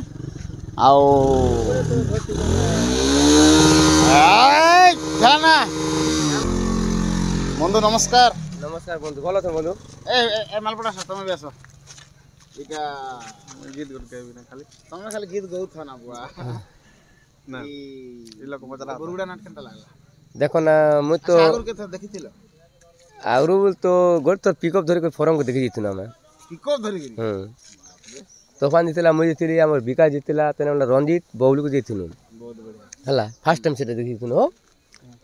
आओ खाना बंधु नमस्कार। नमस्कार बंधु भल छ बंधु ए मालपड़ा तुम भी आस इका गीत गुट के बिना खाली तुम खाली गीत गौ था ना बुआ ना ई लोग मजा गुरुड़ा नाट केनता लागला देखो ना मु तो आगुर के तो देखिथिलो आउरु तो गोट तो पिकअप धरि के फॉर्म को देखि जितु ना मैं पिकअप धरि गिरी तोफान जितला मुझे जितली हमर विकास जितला तने हमरा रंजीत बबलू को जितनु बहुत बढ़िया हला फर्स्ट टाइम से देखि जितनु हो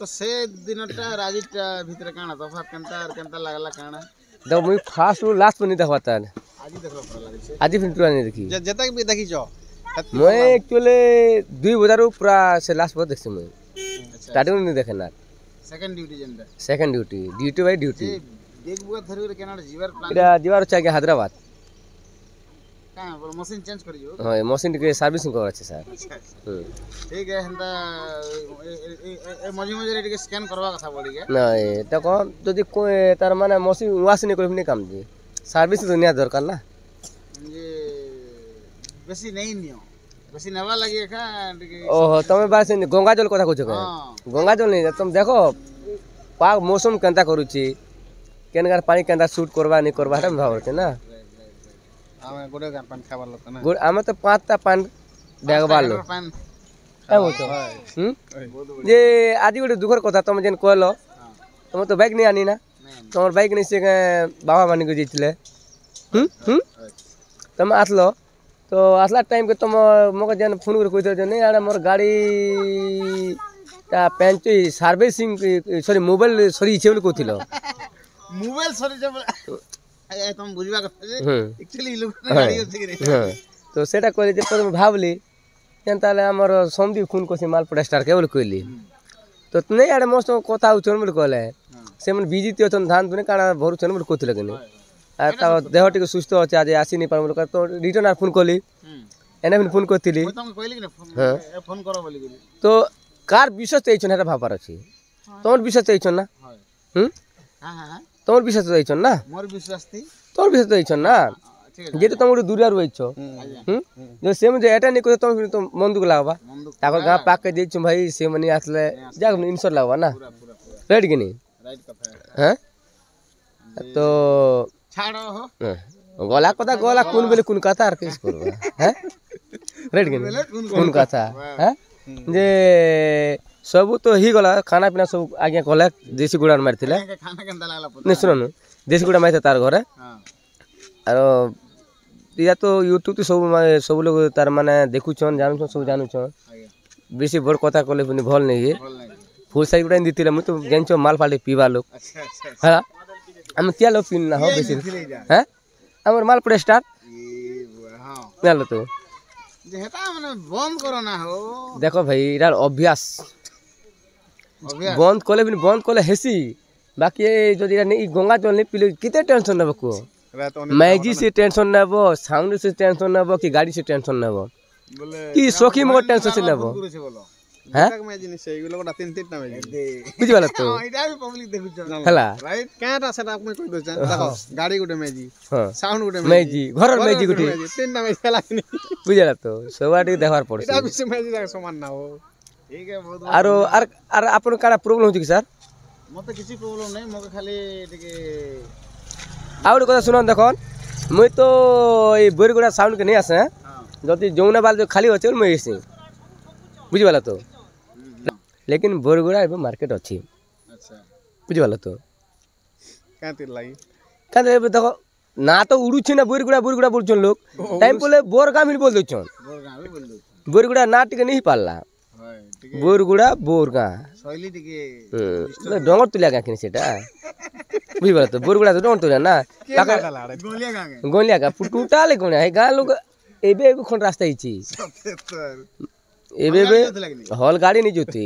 तो से दिनटा राजीटा भीतर काना तफात केनता लागला काना दो मुई फास्ट लास्ट पर नहीं देखवाता आज देखला पर लागे छे आज फिर नहीं देखी जतक भी देखि छ मैं एक्चुअली 2 बजार पूरा से लास्ट पर देखছি मैं स्टार्टिंग नहीं देखे ना सेकंड ड्यूटी जेंडा सेकंड ड्यूटी बाय ड्यूटी देख बुआ धरि के केना जीवर प्लान इरा जीवार चाहिए हैदराबाद का मशीन चेंज करियो हां मशीन के सर्विसिंग कर আছে सर ठीक है हंदा ए मजी मजी रे स्कैन करवा कथा बोली के ना एटा कोन जदी कोई तार माने मशीन वाश नहीं करबनी काम दे सर्विस तो निया दरकार ना जे बेसी नहीं नियो बेसी नेवा लगे का ओहो तमे बास गंगाजल कथा कहछ के गंगाजल नहीं तुम देखो पाक मौसम केनता करूची केनगार पानी केनता शूट करवा नहीं करवा हम भावते ना आमे गोडे गान पान खाबार लत ना गुड आमे तो 5टा पान डेगबार लो ए हो तो जे आदि गोटे दुखर कथा तुम जेन कहलो तुम तो बाइक नहीं आनी ना तुम बाइक नहीं से बाबा मान को जेतिले तुम आसलो तो आसला टाइम के तुम मको जेन फोन कर कहतो जे नहीं आड़े मोर गाड़ी ता पेंच सर्विसिंग सॉरी मोबाइल सॉरी इचे बोल कहथिलो मोबाइल सॉरी जब ए तुम बुझबा कथा एक्चुअली लोग गाड़ी होती रे तो सेटा कहले जे पर भाबली केनताले हमर संदीप खून कोसी मालपड़ा स्टार के बोल कहली तो नहीं आड़े मस्त कथा उचन बोल कहले से मन बिजी ते धान दुने काना भरू चन बोल कहथिलो कि नहीं देह टी सुस्थ अच्छे आज आसी नहीं पार तो रिटर्न आर फोन कली एने फोन करती तो कार विश्वास चाहिए ना भाबार अच्छी तुम विश्वास चाहिए ना तुम विश्वास चाहिए ना तुम विश्वास चाहिए ना जे तो तुम गोटे दूरिया रहीछ जो से मुझे एटा नहीं कह तुम तो मन दुख लगवा ताकर गाँ पाक के देछु भाई से मनी आसले जा इनसर लगवा ना राइट कि नहीं हैं तो गला कथा गला कौन बेले कौन कथा आर किस करबा हैं राइट कि नहीं कौन कथा हैं जे सब तो ही गला खाना पीना सब आगे गला देसी गुड़ा मारथिले नहीं सुनो देसी गुड़ा मारथे तार घरे आर या तो यूट्यूब तो सब लोग तार माने देखुछन जानुछन सब जानुछन बेसी बड़ कथा कले पनि भल नहीं है फुल साइड गुड़ा दितिले मु तो जानछो माल फाल पीवा लोग हां हम त्या लोग पीना हो बेसी हैं हमर माल पर स्टार हां तो जेटा माने बंद करो ना हो देखो भाई इरार अभ्यास बंद कले पनि बंद कले हेसी बाकी जदि नहीं गंगा जल नहीं पीले किते टेंशन नेबो को मैजी से टेंशन नेबो साउंड से टेंशन नेबो कि गाड़ी से टेंशन नेबो कि सखी मगर टेंशन से नेबो हैं मैजी नहीं सही लोगटा तीन तीन ना मैजी बुझि वाला तो इटा भी पब्लिक देखु हला राइट काटा सेटा आपने कोइ दोछ देखो गाड़ी गुटे मैजी हां साउंड गुटे मैजी घर मैजी गुटे तीन ना मैजी हला नहीं बुझला तो सवाटी देखवार पड़छ इटा भी से मैजी जाके समान ना हो ठीक है बहुत आरो आर आपन काडा प्रॉब्लम होछि कि सर मते किछि प्रॉब्लम नहीं मके खाली टिके आउड कथा सुन देखन मुई तो ए बोरगुड़ा साउंड के नहीं आसे जति जमुना बाल जो खाली होचे मुई एसी बुझि वाला तो लेकिन बोरगुड़ा एबे मार्केट अछि अच्छा बुझि वाला तो कातिर लागि कातिर एबे देखो ना तो उड़ू छी ना बोरगुड़ा बोलछन लोग टाइम पले बोरगा मिल बोल दोछन बोरगुड़ा ना टिके नहीं पाला बोरगुड़ा बोरगा शैली टिके डंगर तुलिया गाकिन सेटा बुझि बात तो बोरगुड़ा तो डंगर तुलिया ना गोलिया गा टूटाले कोन है गा लोग एबे खन रास्ता हिची एबे हॉल गाड़ी नहीं जोती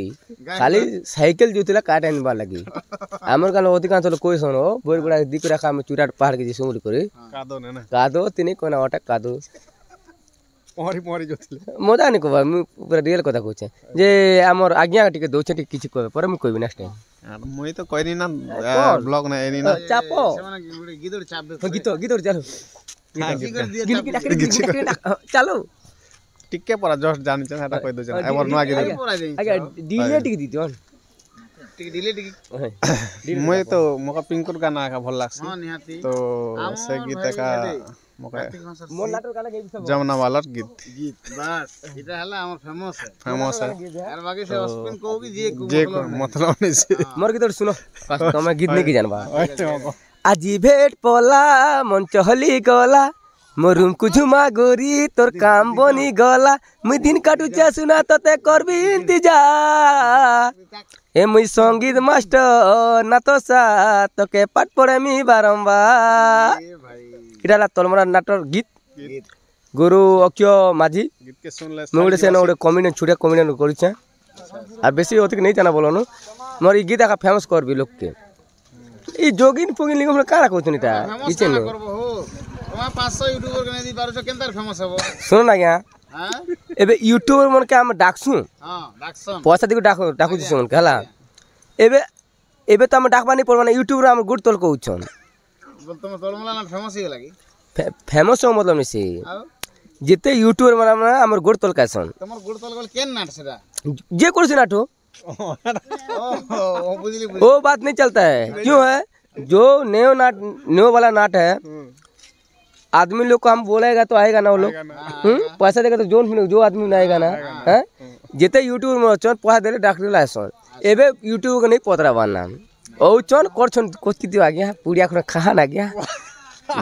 खाली साइकिल जोतिला काट आनबा लगी हमर काल अधिकांश लोग कोई सुनो बोरगुड़ा दिकरा काम चुराट पहाड़ के सुमुल करे कादो तिनी कोना अटक कादो मोरी जोतिले मजा नहीं कहबा पूरा रियल कथा कहछे जे हमर आज्ञा टिके दोछे टिके किछि कहबे पर हम कहबी नेक्स्ट टाइम मुई तो कहनी ना ब्लॉग ना एनी ना चापो गीतोड़ चाप दे गीतोड़ चलो चलो टिके परा जस्ट जानि छ हटा कह दो छ एवर नो आगे आगे डीले टिके दी दोन टिके डीले टिके मुई तो मका पिंकुर गाना का भल लागछ हां निहाती तो से गीत का मका मोर नाटक गाना के जमुना वालर गीत बस इटा हला हमर फेमस है यार बाकी से स्पिन को कि जे मतलब नहीं से मोर गीत सुनो तुम गीत नहीं की जानबा আজি भेट पला मन चहली गला मोरुम कुझुमा गोरी तोर काम बनी गला मुई दिन काटू चा सुना तते करबी इंतजार ए मुई संगीत मास्टर ना तो सा तके पाठ पढ़े मी बारंबार इटाला तलमरा नाटर गीत गुरु अक्ष माझी गीत के सुनले मोडे से नोडे कमेंट छुड़े कमेंट करिछे आ बेसी ओतिक नहीं जाना बोलनु मोर ई गीत का फेमस करबी लोग के ई जोगिन फोगिन लिंग हमरा कारा कहतनी ता किछे न ओमा 500 यूट्यूबर कने दी पारछो केनतार फेमस हबो सुन ना क्या हां एबे यूट्यूबर मन के हम डाकसु हां डाकसन पैसा दिको डाकु छी मन के हला एबे त हम डाकबा नहीं पड़बा ना यूट्यूबर हम गुड तल कहउछन बोल तुम तलमला ना फेमस ही लागी फेमस हो मतलब नहीं से जिते यूट्यूबर मन हमर गुड तल कासन तमर गुड तल गल केन नाट सेदा जे करछि नाटो वो बात नहीं चलता है क्यों है जो न्यू वाला नाट है आदमी लोग को हम बोलेगा तो आएगा ना वो लोग पैसा देगा तो जो आदमी नहीं आएगा ना है जिते यूट्यूब में चन पैसा दे डॉक्टर लाइसन एबे यूट्यूब को नहीं पतरा बनना ओ चन करछन कोति दियो आ गया पूड़िया खना खा ना गया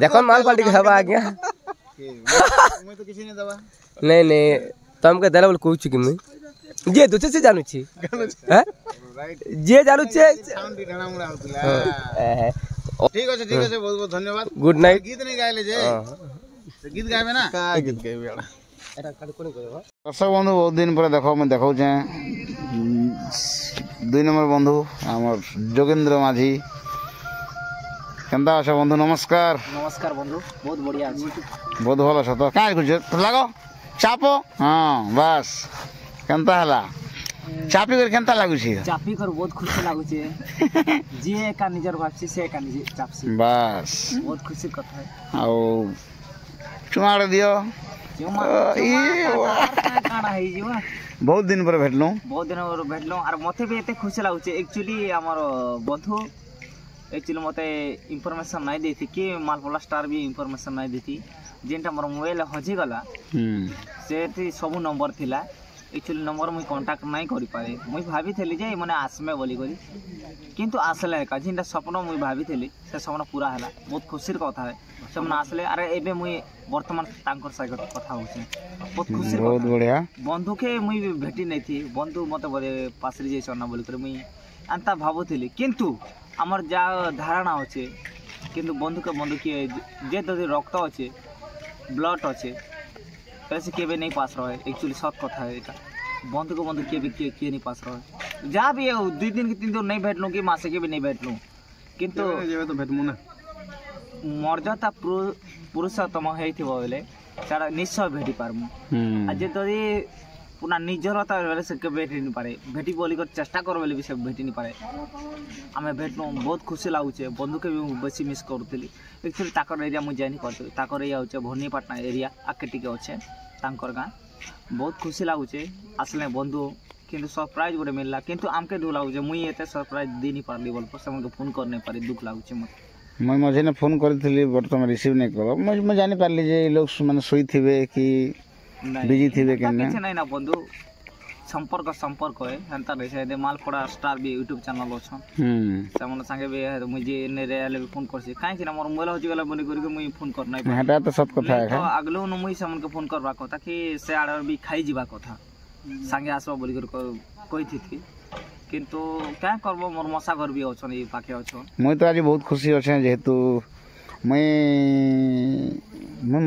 देखो माल पाल्टी के हवा आ गया मैं तो किसी ने दवा नहीं तुम के दला बोल कहू कि मैं जे दोचे से जानू छी हैं जे जानू छे साउंड ढाणा मुड़ा होतला ठीक है बहुत बहुत धन्यवाद गुड नाइट गीत नहीं गाइले जे तो गीत गाबे ना का गीत गाबे एटा एटा काड कोनी करबा दर्शक बंधु बहुत दिन पर देखो मैं देखाउ छे 2 नंबर बंधु हमर जोगेंद्र माझी केनता अछ बंधु नमस्कार नमस्कार बंधु बहुत बढ़िया अछि बहुत भल अछ तो काहे कुछ लागो चापो हां बस केनता हला चापी कर केनता लागु छी चापी कर बहुत खुशी लागु छी जे एका निजर भाबसी से एका निजे चापसी बस बहुत खुशी कथा है आउ चुमाड़ दियो काना है जीवा बहुत दिन पर भेटलो और मते भी एते खुशी लागु छी एक्चुअली हमर बंधु एक्चुअली मते इंफॉर्मेशन नहीं देती कि मालपोला स्टार भी इंफॉर्मेशन नहीं देती जेनटा मोर मोबाइल हजी गला से सब नंबर थिला एक्चुअली नंबर मुई कांटेक्ट नहीं करि पारे मुई भाभी थली जे माने आसमे बोली करी किंतु आसले का जेनटा सपन मुई भाभी थली से सपन पूरा हला बहुत खुशीर कथा है सपन आसले अरे एबे मुई वर्तमान तांकर साइड कथा होछे बहुत खुशी बहुत बढ़िया बंधु के मुई भेटी नहीं थी बंधु मते बड़े पासरी जे सना बोली करे मुई अंता भाबुथली किंतु हमर जा धारणा अच्छे किंतु बंधु किए जे यदि रक्त अच्छे ब्लड अच्छे से केबे नहीं पास रहे एक्चुअली सत कथा है এটা बंधु को बंधु किए नहीं पास रहे जहाँ भी 2 दिन कि 3 दिन नहीं भेटलूँ कि मासे के भी नहीं भेटलूँ किंतु तो भेटमु ना मर्यादा पुरुषोत्तम होइथिबो बेले सारा निश्चय भेटी पारमु आज यदि पुना निजरता बेले से भेटी नहीं पारे भेटी बोली कर चेष्टा कर बेले भी से भेटी नहीं पारे आमे भेटनु बहुत खुशी लागुचे बंधु के भी बेसी मिस करतली एक्चुअली ताकर एरिया मु जानि करतली ताकर एरिया होचे भवानीपाटना एरिया आके टिके होचे तांकर गां बहुत खुशी लागुचे असले बंधु किंतु सरप्राइज गोटे मिलला किंतु आमके दु लागुचे मुई एते सरप्राइज दे नहीं पारली बोल पर समके फोन कर नहीं पारी दुख लागुचे मते मैं मझे ने फोन करथली बट तुम रिसीव नहीं करो मैं जानि पारली जे लोग माने सोई थिबे कि बिजी थिबे केने किछ नहीं ना बंधु संपर्क है हंता रे दे मालपोड़ा स्टार भी यूट्यूब चैनल अछि समन संगे भी मुझे ने रेले भी फोन करसी काहे कि मोर मोबाइल होजी गला बनी करके मुई फोन कर नहीं हटा तो सब कथा है तो अगलो न मुई समन के फोन करबा कथा कि से आड़ भी खाई जीवा कथा संगे आसबा बोली कर कोई थी किंतु क्या करबो मोर मसा घर भी अछन ई पाखे अछन मुई तो आज बहुत खुशी अछे जेहेतु मैं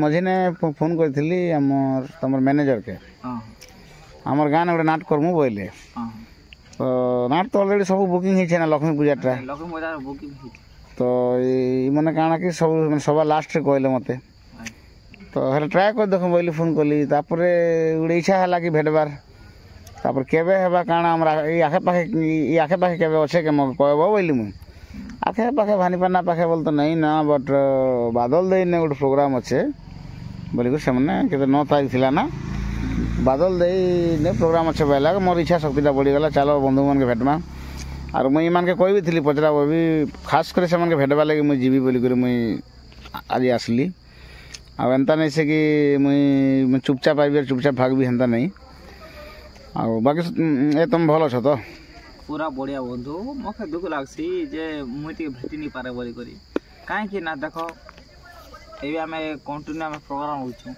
मझे ने फोन करथली हमर तमर मैनेजर के हां हमर गाना गोटे नाट करमु बोले तो नाट तो ऑलरेडी सब बुकिंग है ना लक्ष्मी पूजा बुकिंग तो ई माने काना कि सब सवा लास्ट रे कहले मते तो हर ट्राई कर देखो बोली फोन कली तापरे उड़े इच्छा हला कि भेटबार तापर केबे हेबा काना हमरा ई आखे पाखे केबे अच्छे के मग कहबो बोली मु आखे पाखे भानीपाना पाखे बोल तो नहीं ना बट बादल दे ने गोटे प्रोग्राम अच्छे बोली को सेमने केते 9 तारीख थिला ना बादल दे ने प्रोग्राम अच्छे बेला मोर इच्छा शक्तिटा बढ़ी गला चलो बंधु मन के भेटमा और मुई मान के कोई भी थिली पचरा वो भी खास करे से मन के भेटबा लगे मुई जीवी बोली करे मुई आज आसली आ एंता नहीं से कि मुई चुपचाप आइबे चुपचाप भागबी हेंता नहीं आ बाकी ए तुम भलो छ तो पूरा बढ़िया बंधु मके दुख लागसी जे मुई ती भेटी नहीं पारे बोली करी काहे कि ना देखो एबे हमें कंटिन्यू में प्रोग्राम होछु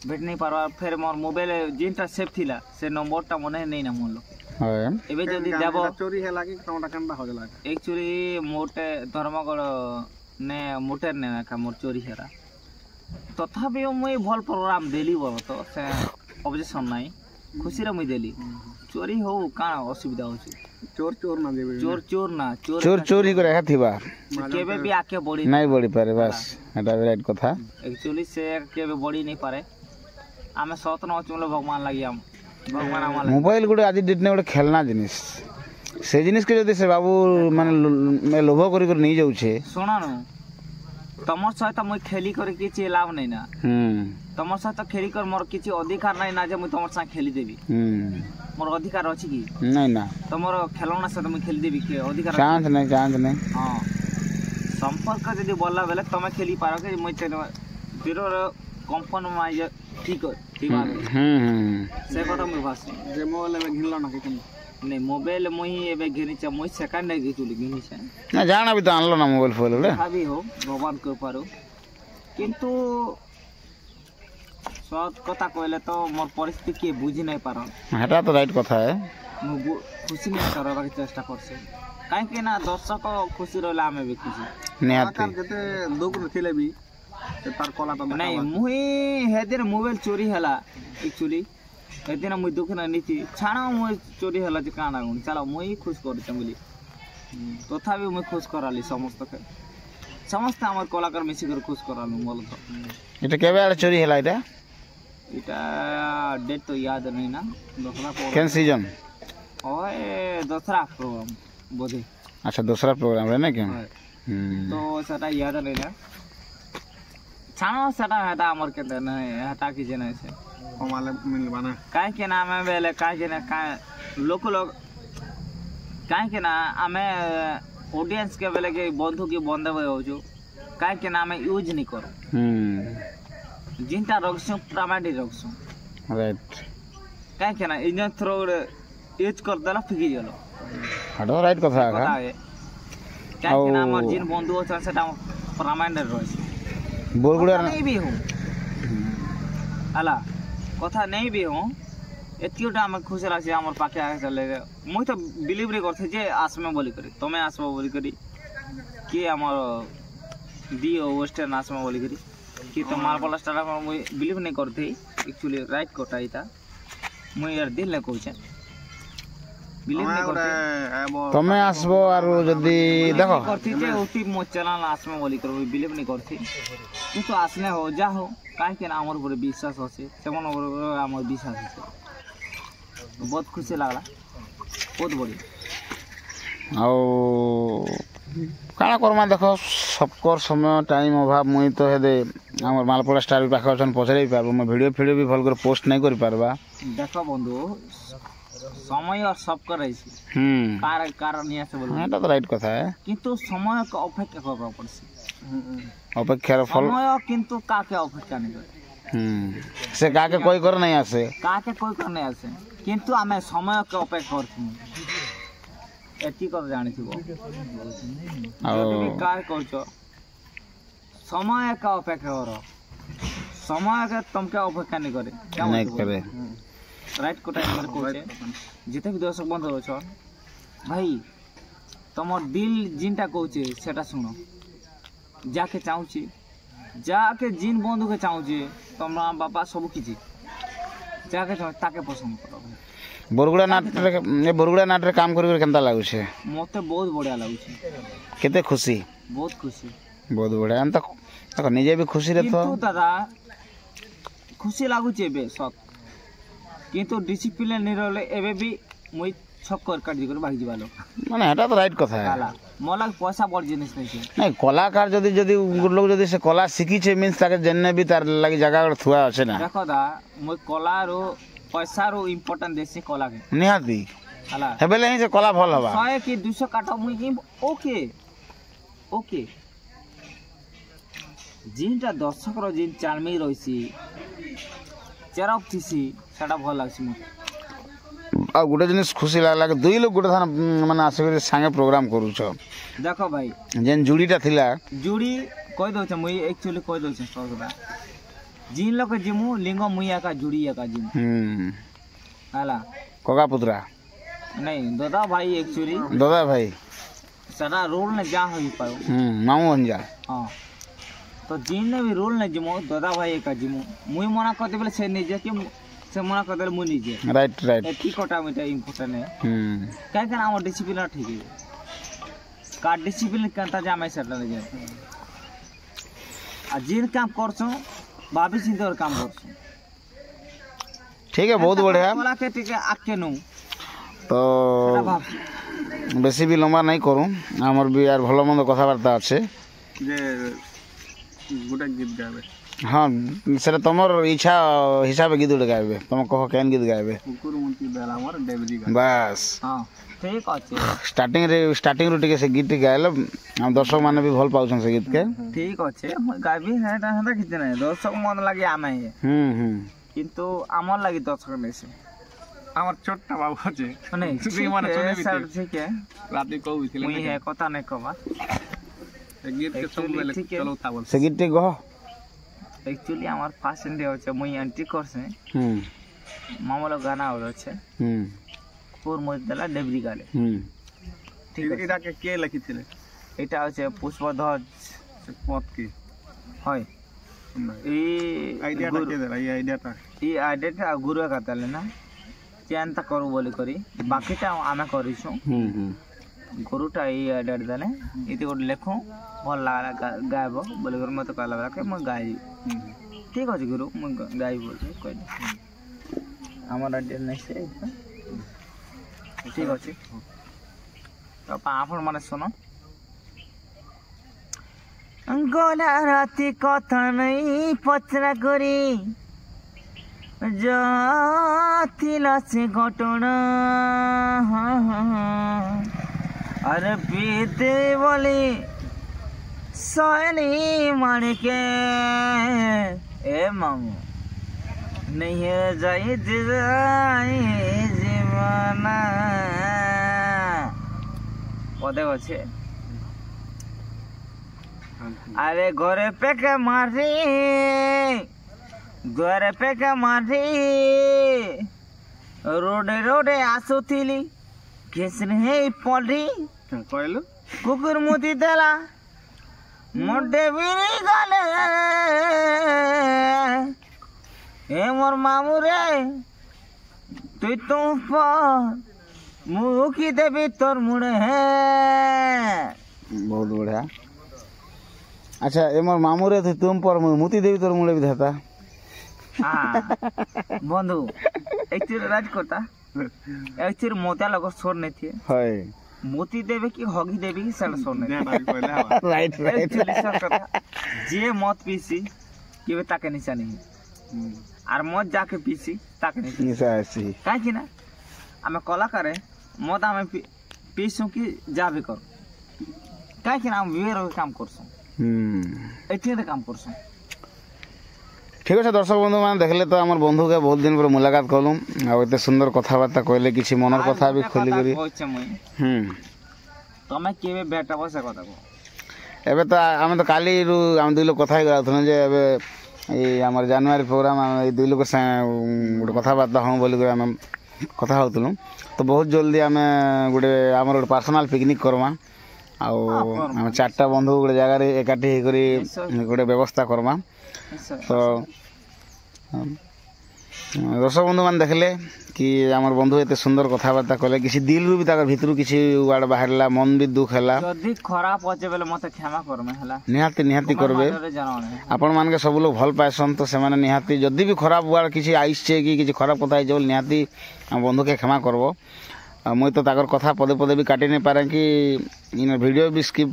भेट नहीं पारवा फिर मोर मोबाइल जिनटा सेफ थिला से नंबरटा मने नहीं ना मोर लोग हां एबे जदी देबो चोरी है लागी टोटा कंडा हो जाला एक्चुअली मोटे धर्मगढ़ ने मोटर ने का मोर चोरी हेरा तथापि मुई भल प्रोग्राम देली बोल तो से ऑब्जेक्शन नहीं खुशी रे मुई देली चोरी हो का असुविधा होची चोर ना देबे चोर ना चोरी करे है थिबा केबे भी आके बड़ी नहीं बड़ी पारे बस एटा राइट कथा एक्चुअली से केबे बड़ी नहीं पारे आमे सत न चुमले भगवान लागि हम भगवान आमाला मोबाइल गुडे आज डिट ने गुडे खेलना जिनिस से जिनिस के जदी से बाबू माने लोभ करी कर नहीं जाउ छे सुना न तमर सहित मुई खेली कर किछि लाभ नहीं ना तमर सहित खेली कर मोर किछि अधिकार नहीं ना जे मुई तमर संग खेली देबी मोर अधिकार अछि की नहीं ना तमर खेलौना से मुई खेली देबी के अधिकार चांस नहीं हां संपर्क जदी बोलला बेले तमे खेली पारो के मुई जीरो कंपन में ठीक से कथा मुई भास जे मोबाइल में घिनला ना के नहीं मोबाइल मुई एबे घिनी छ मुई सेकंड है चुली घिनी छ ना जाना भी तो आनलो ना मोबाइल फोन रे अभी हो भगवान के पारो किंतु सत कथा कहले तो मोर परिस्थिति के बुझी नहीं पारो हेटा तो राइट कथा है मु खुशी नहीं करबा के चेष्टा करसे काहे कि ना दर्शक खुशी रहला हमें भी खुशी निहाती जते दुख थिले भी तार कला तो नहीं मुई हेदिन मोबाइल चोरी हला एक्चुअली हेदिन मुई दुख ना नीति छाणा मुई चोरी हला जे काना गुण चलो मुई खुश कर चंगली तथापि मुई खुश कराली समस्त के ସମସ୍ତେ ଆମର କଳାକାର ମିଶିକରି ଖୁସି କରାଲୁ ବୋଲ ତ এটা কেবে আড়ে চুরি হেলা এটা এটা ডেট তো याद नहीं ना দোসরা কেন সিজন ওই দোসরা প্রোগ্রাম বোধে আচ্ছা দোসরা প্রোগ্রাম রে না কেন তো সেটা याद नहीं ना ছানো সেটা এটা আমার কে না এটা কি জানা আছে কমালে মিলবা না কাই के नाम है बेले काहे के ना का लोग काहे के ना हमें ऑडियंस के बेले के बंधु की बंदे हो जो काहे के नाम है यूज नहीं करो जिनटा रखसु प्रामाणिक रखसु রাইট काहे के ना इन थ्रो यूज कर देला फिकी गेलो হাটো রাইট কথা আকা কথা है काहे के नाम जिन बंधु अछन सेटा प्रामाणिक रहছে বরগুড়া नहीं भी हूं अला কথা नहीं भी हूं एतियोटा हम खुश लागছে আমার পাখে আগে চলে মই তো বিলিভ রে করছে যে আসবে বলি করি তুমি আসবে বলি করি কি আমার দিও ওয়েস্টার্ন আসবে বলি করি कि तुम्हार वाला स्टार मैं बिलीव नहीं करते एक्चुअली राइट कोटा इता मैं यार दिल ले कहूछ बिलीव नहीं करते তুমি আসবো আর যদি দেখো करती जे ओटी मो चैनल आसमे बोली कर बिलीव नहीं करती কিন্তু আসলে हो जा हो काहे के ना हमर ऊपर विश्वास আছে সেমন ऊपर हमर विश्वास আছে बहुत खुशी लागला बहुत बढ़िया ଆଉ କାଣା କର୍ମା ଦେଖ ସବକର ସମୟ ଟାଇମ୍ ଅଭାବ ମୁଇଁ ତ ହେଦେ ଆମର ମାଲପଡ଼ା ଷ୍ଟାର ବି ପାଖେ ଅଛନ୍ ପଚାରି ପାରବ ମୁଁ ଭିଡ଼ିଓ ବି ଭଲ করে পোস্ট নাই କରି পারবা দেখ বন্ধু সময় আর সবকর রইছে কারণ নিয়ে আসে বল এটা তো রাইট কথা কিন্তু সময় অপেক্ষা করবা পড়ছে অপেক্ষার ফল সময় কিন্তু কাকে অপেক্ষা নেই করে সে কাকে কই করে নাই আসে কাকে কই করে নাই আসে কিন্তু আমি সময়কে অপেক্ষা করছি এটি কথা জানিছিব যদি কাজ করছ সময়কে অপেক্ষা কর সময়কে তোমাকে অপেক্ষা নেই করে নাই করে রাইট কোটা আমার কইছে যেতে কি দর্শক বন্ধু রছ ভাই তোমার দিল জিনটা কইছে সেটা শুনো যাকে চাহুছি যাকে জিন বন্ধুকে চাহুছি তোমরা বাবা সবু কিছু যাকে চাও তাকে পছন্দ করো বরগুড়া নাটরে কাম করি কেমতা লাগুছে মতে বহুত বড়িয়া লাগুছে কেতে খুশি বহুত বড়িয়া এন্তা দেখো নিজে भी খুশি রে তো কিন্তু দাদা খুশি লাগুছে বে সব কিন্তু ডিসিপ্লিন নি রলে এবে भी মই সব কর কাটি করে ভাগি যাবালো মানে এটা তো রাইট কথা মোলা পয়সা বড় জিনিস নাই নাই কলাকার যদি লোক যদি সে কলা শিখিছে মিন্স তাকে জেনে भी তার লাগি জায়গা থুয়া আছে না দেখো দা মই কলারো पैसारो इम्पोर्टेंट देसी कला के निहाती हला हेबेले ही से कला भल हबा 100 की 200 काटा मुई की ओके ओके जिनटा दर्शक रो जिन चालमी रहिसी चेरक थिसी सेटा भल लागसी मु आ गुटे जिनिस खुशी लागला कि दुई लोग गुटे थाना माने आसे संगे प्रोग्राम करू छ देखो भाई जेन जुड़ीटा थिला जुड़ी कहि दो छ मुई एक्चुअली कहि दो छ सदा जिन लोग जिमु लिंग मुइया का जुड़ी का जिम हाला कोगा पुत्रा नहीं दादा भाई एक्चुअली दादा भाई सदा रोल ने जा होई पाओ मामू अंजा हां तो जिन ने भी रोल ने जिमु दादा भाई का जिमु मुई मना करते बोले से निजे कि से मना कर दे मुई निजे राइट राइट एती कोटा मिटा इंपोर्टेंट है काहे के हमर डिसिप्लिन ठीक है का डिसिप्लिन कंता जामे सेटल जे आ जिन काम करछो भाभी चिंता और काम करछो ठीक है बहुत बढ़िया बोला के ठीक है आके नु तो बेसी भी लंबा नहीं करूं हमर भी यार भलो मंद कथा वार्ता আছে যে গুটা গীত গাবে हां सेटा तमर इच्छा हिसाब गीत गाइबे तुम कहो केन गीत गाइबे कुकुर मुंती बेला हमर डेबली बस हां ठीक আছে स्टार्टिंग रो टिके से गीत गाइलो हम दर्शक माने भी भल पाउछन से गीत के ठीक আছে गाबी हेटा हेटा किछ नै दर्शक मन लागि आमे কিন্তু আমার লাগি দর্শক নেছে আমার ছোটটা বাবু আছে মানে তুই মানে শুনে স্যার ঠিক আছে রাতে কইছিল মুই হে কথা নাই কবা গীত के सब बेले चलो ता बोल से गीत गो एक्चुअली আমার পাসেন্ডে হচ্ছে মুই এন্ট্রি করছে মামলা গানা হচ্ছে পুর মধ্যলা ডেবরি গালে ঠিক আছে এটা কে লিখিছিল এটা হচ্ছে পুষ্পধ্বজ পথ কি হয় এই আইডিয়াটা কে দেলা এই আইডিয়াটা গুরু কাতালে না চিন্তা করু বলি করি বাকিটা আমি করিছো ଗରୁଟା ଏଇ ଆଡ଼େ ଦେଲେ ଏଠି ଗୋଟେ ଲେଖୁ ଭଲ ଲାଗଲା ଗାଇବ ବୋଲିକରି ମୋତେ କହିଲା ବେଲା କି ମୁଁ ଗାଇବି ଠିକ୍ ଅଛି ଗୁରୁ ମୁଁ ଗାଇବି ବୋଲି କହିଲି ଆମର ଆଡ଼େ ନାଇଁ ସେ ଠିକ୍ ଅଛି ତ ଆପଣମାନେ ଶୁଣ ଗଲା ରାତି କଥା ନାଇଁ ପଚରା କରି ଥିଲା ସେ ଘଟଣା अरे पीते बोली सोनी माणिके ए मामू नहीं जाई जीवना पदे अच्छे अरे घरे पे मारी घरे पे मारी रोडे रोडे आसुथिली किसने पड़ी कहलु कुकुर मुती देला मोटे बिनी गले ए मोर मामू रे तुई तुम पर मुखी देवी तोर मुड़े है बहुत बढ़िया अच्छा ए मोर मामू रे तुम पर मुती देवी तोर मुड़े भी देता हाँ बंधु एक राज करता एक मोतिया लगो छोड़ नहीं थी हाय मोती देवे की हगी देवे की सड़ छोड़ नहीं राइट राइट जे मत पीसी केवे ताके निशा नहीं आर मत जाके पीसी ताके निशा ऐसी काहे कि ना हमें कलाकार मत हमें पीसू की जा भी कर काहे कि ना हम विवेर काम करसु एठी काम करसु ठीक अच्छे दर्शक बंधु मैंने देखले तो आम बंधु के बहुत दिन पर मुलाकात कलु आते सुंदर कथबार्ता कहले कि मनर कथा भी खोली करी तमे केबे बेटा बसे कथा को एबे तो आम तो काली आम दुई लोग कथा गलाथन जे एबे ए हमर जनवरी प्रोग्राम ए दुई लोग गोटे कथबार्ता हम बोली आम कथा होतलु तो बहुत जल्दी आम गोटे आम गोटे पर्सनल पिकनिक करमा आम चारटा बंधु गोटे जगह एकाठी होकर गोटे व्यवस्था करमा तो दर्शक बंधु मान देखले कि आमर बंधु एते सुंदर कथबार्ता कले किसी दिल रु भी ताकर भितरु किसी वार्ड बाहरला मन भी दुख हला जदी खराब होचे बेले मते क्षमा करमे हला निहाती निहाती करबे आपण मान के सब लोग भल पाएसन तो से माने निहाती जदी भी खराब वार्ड किसी आइस छे कि किसी खराब कथा जल निहाती हम बंधु के क्षमा करबो मुई तो ताकर कथा पदे पदे भी काटी नहीं पारे कि इन वीडियो भी स्किप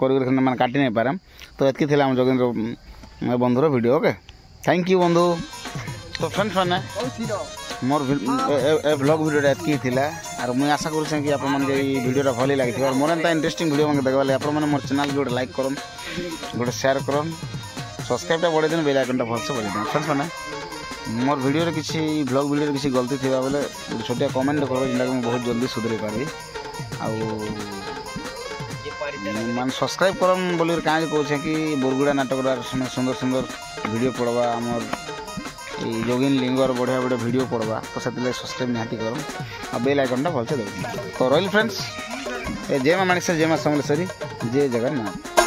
कर मान काटी नहीं पारे तो एतकी थिला हम जोगेंद्र बंधुर वीडियो ओके थैंक यू बंधु तो फ्रेंड्स मैंने मोर ब्लॉग वीडियो एतकी थिला और मुझे आशा करूँ कि आप वीडियो भल लगी और मोर एंता इंटरेस्टिंग वीडियो मैंने देखा आप मोर चैनल गोटे लाइक करन गोटे शेयर करन सब्सक्राइब बढ़े दिन बेल आइकन भलसे बढ़े दिन फ्रेंड्स मैंने मोर वीडियो रे किसी ब्लॉग वीडियो रे किसी गलती थिबा बेले छोटिया कमेंट करो जिनका मैं बहुत जल्दी सुधरी पारि आउ मान सब्सक्राइब करन बोली कहाँ कहूँ कि बोरगुड़ा नाटक सुंदर सुंदर वीडियो पड़वा आमर जोगिन लिंगर बढ़िया बढ़िया वीडियो पड़वा तो से सब्सक्राइब निहाती कर बेल आइकन भलसे दे तो रही फ्रेंड्स जय मां माणिक जय मां समलेश्वरी जय जगन्नाथ।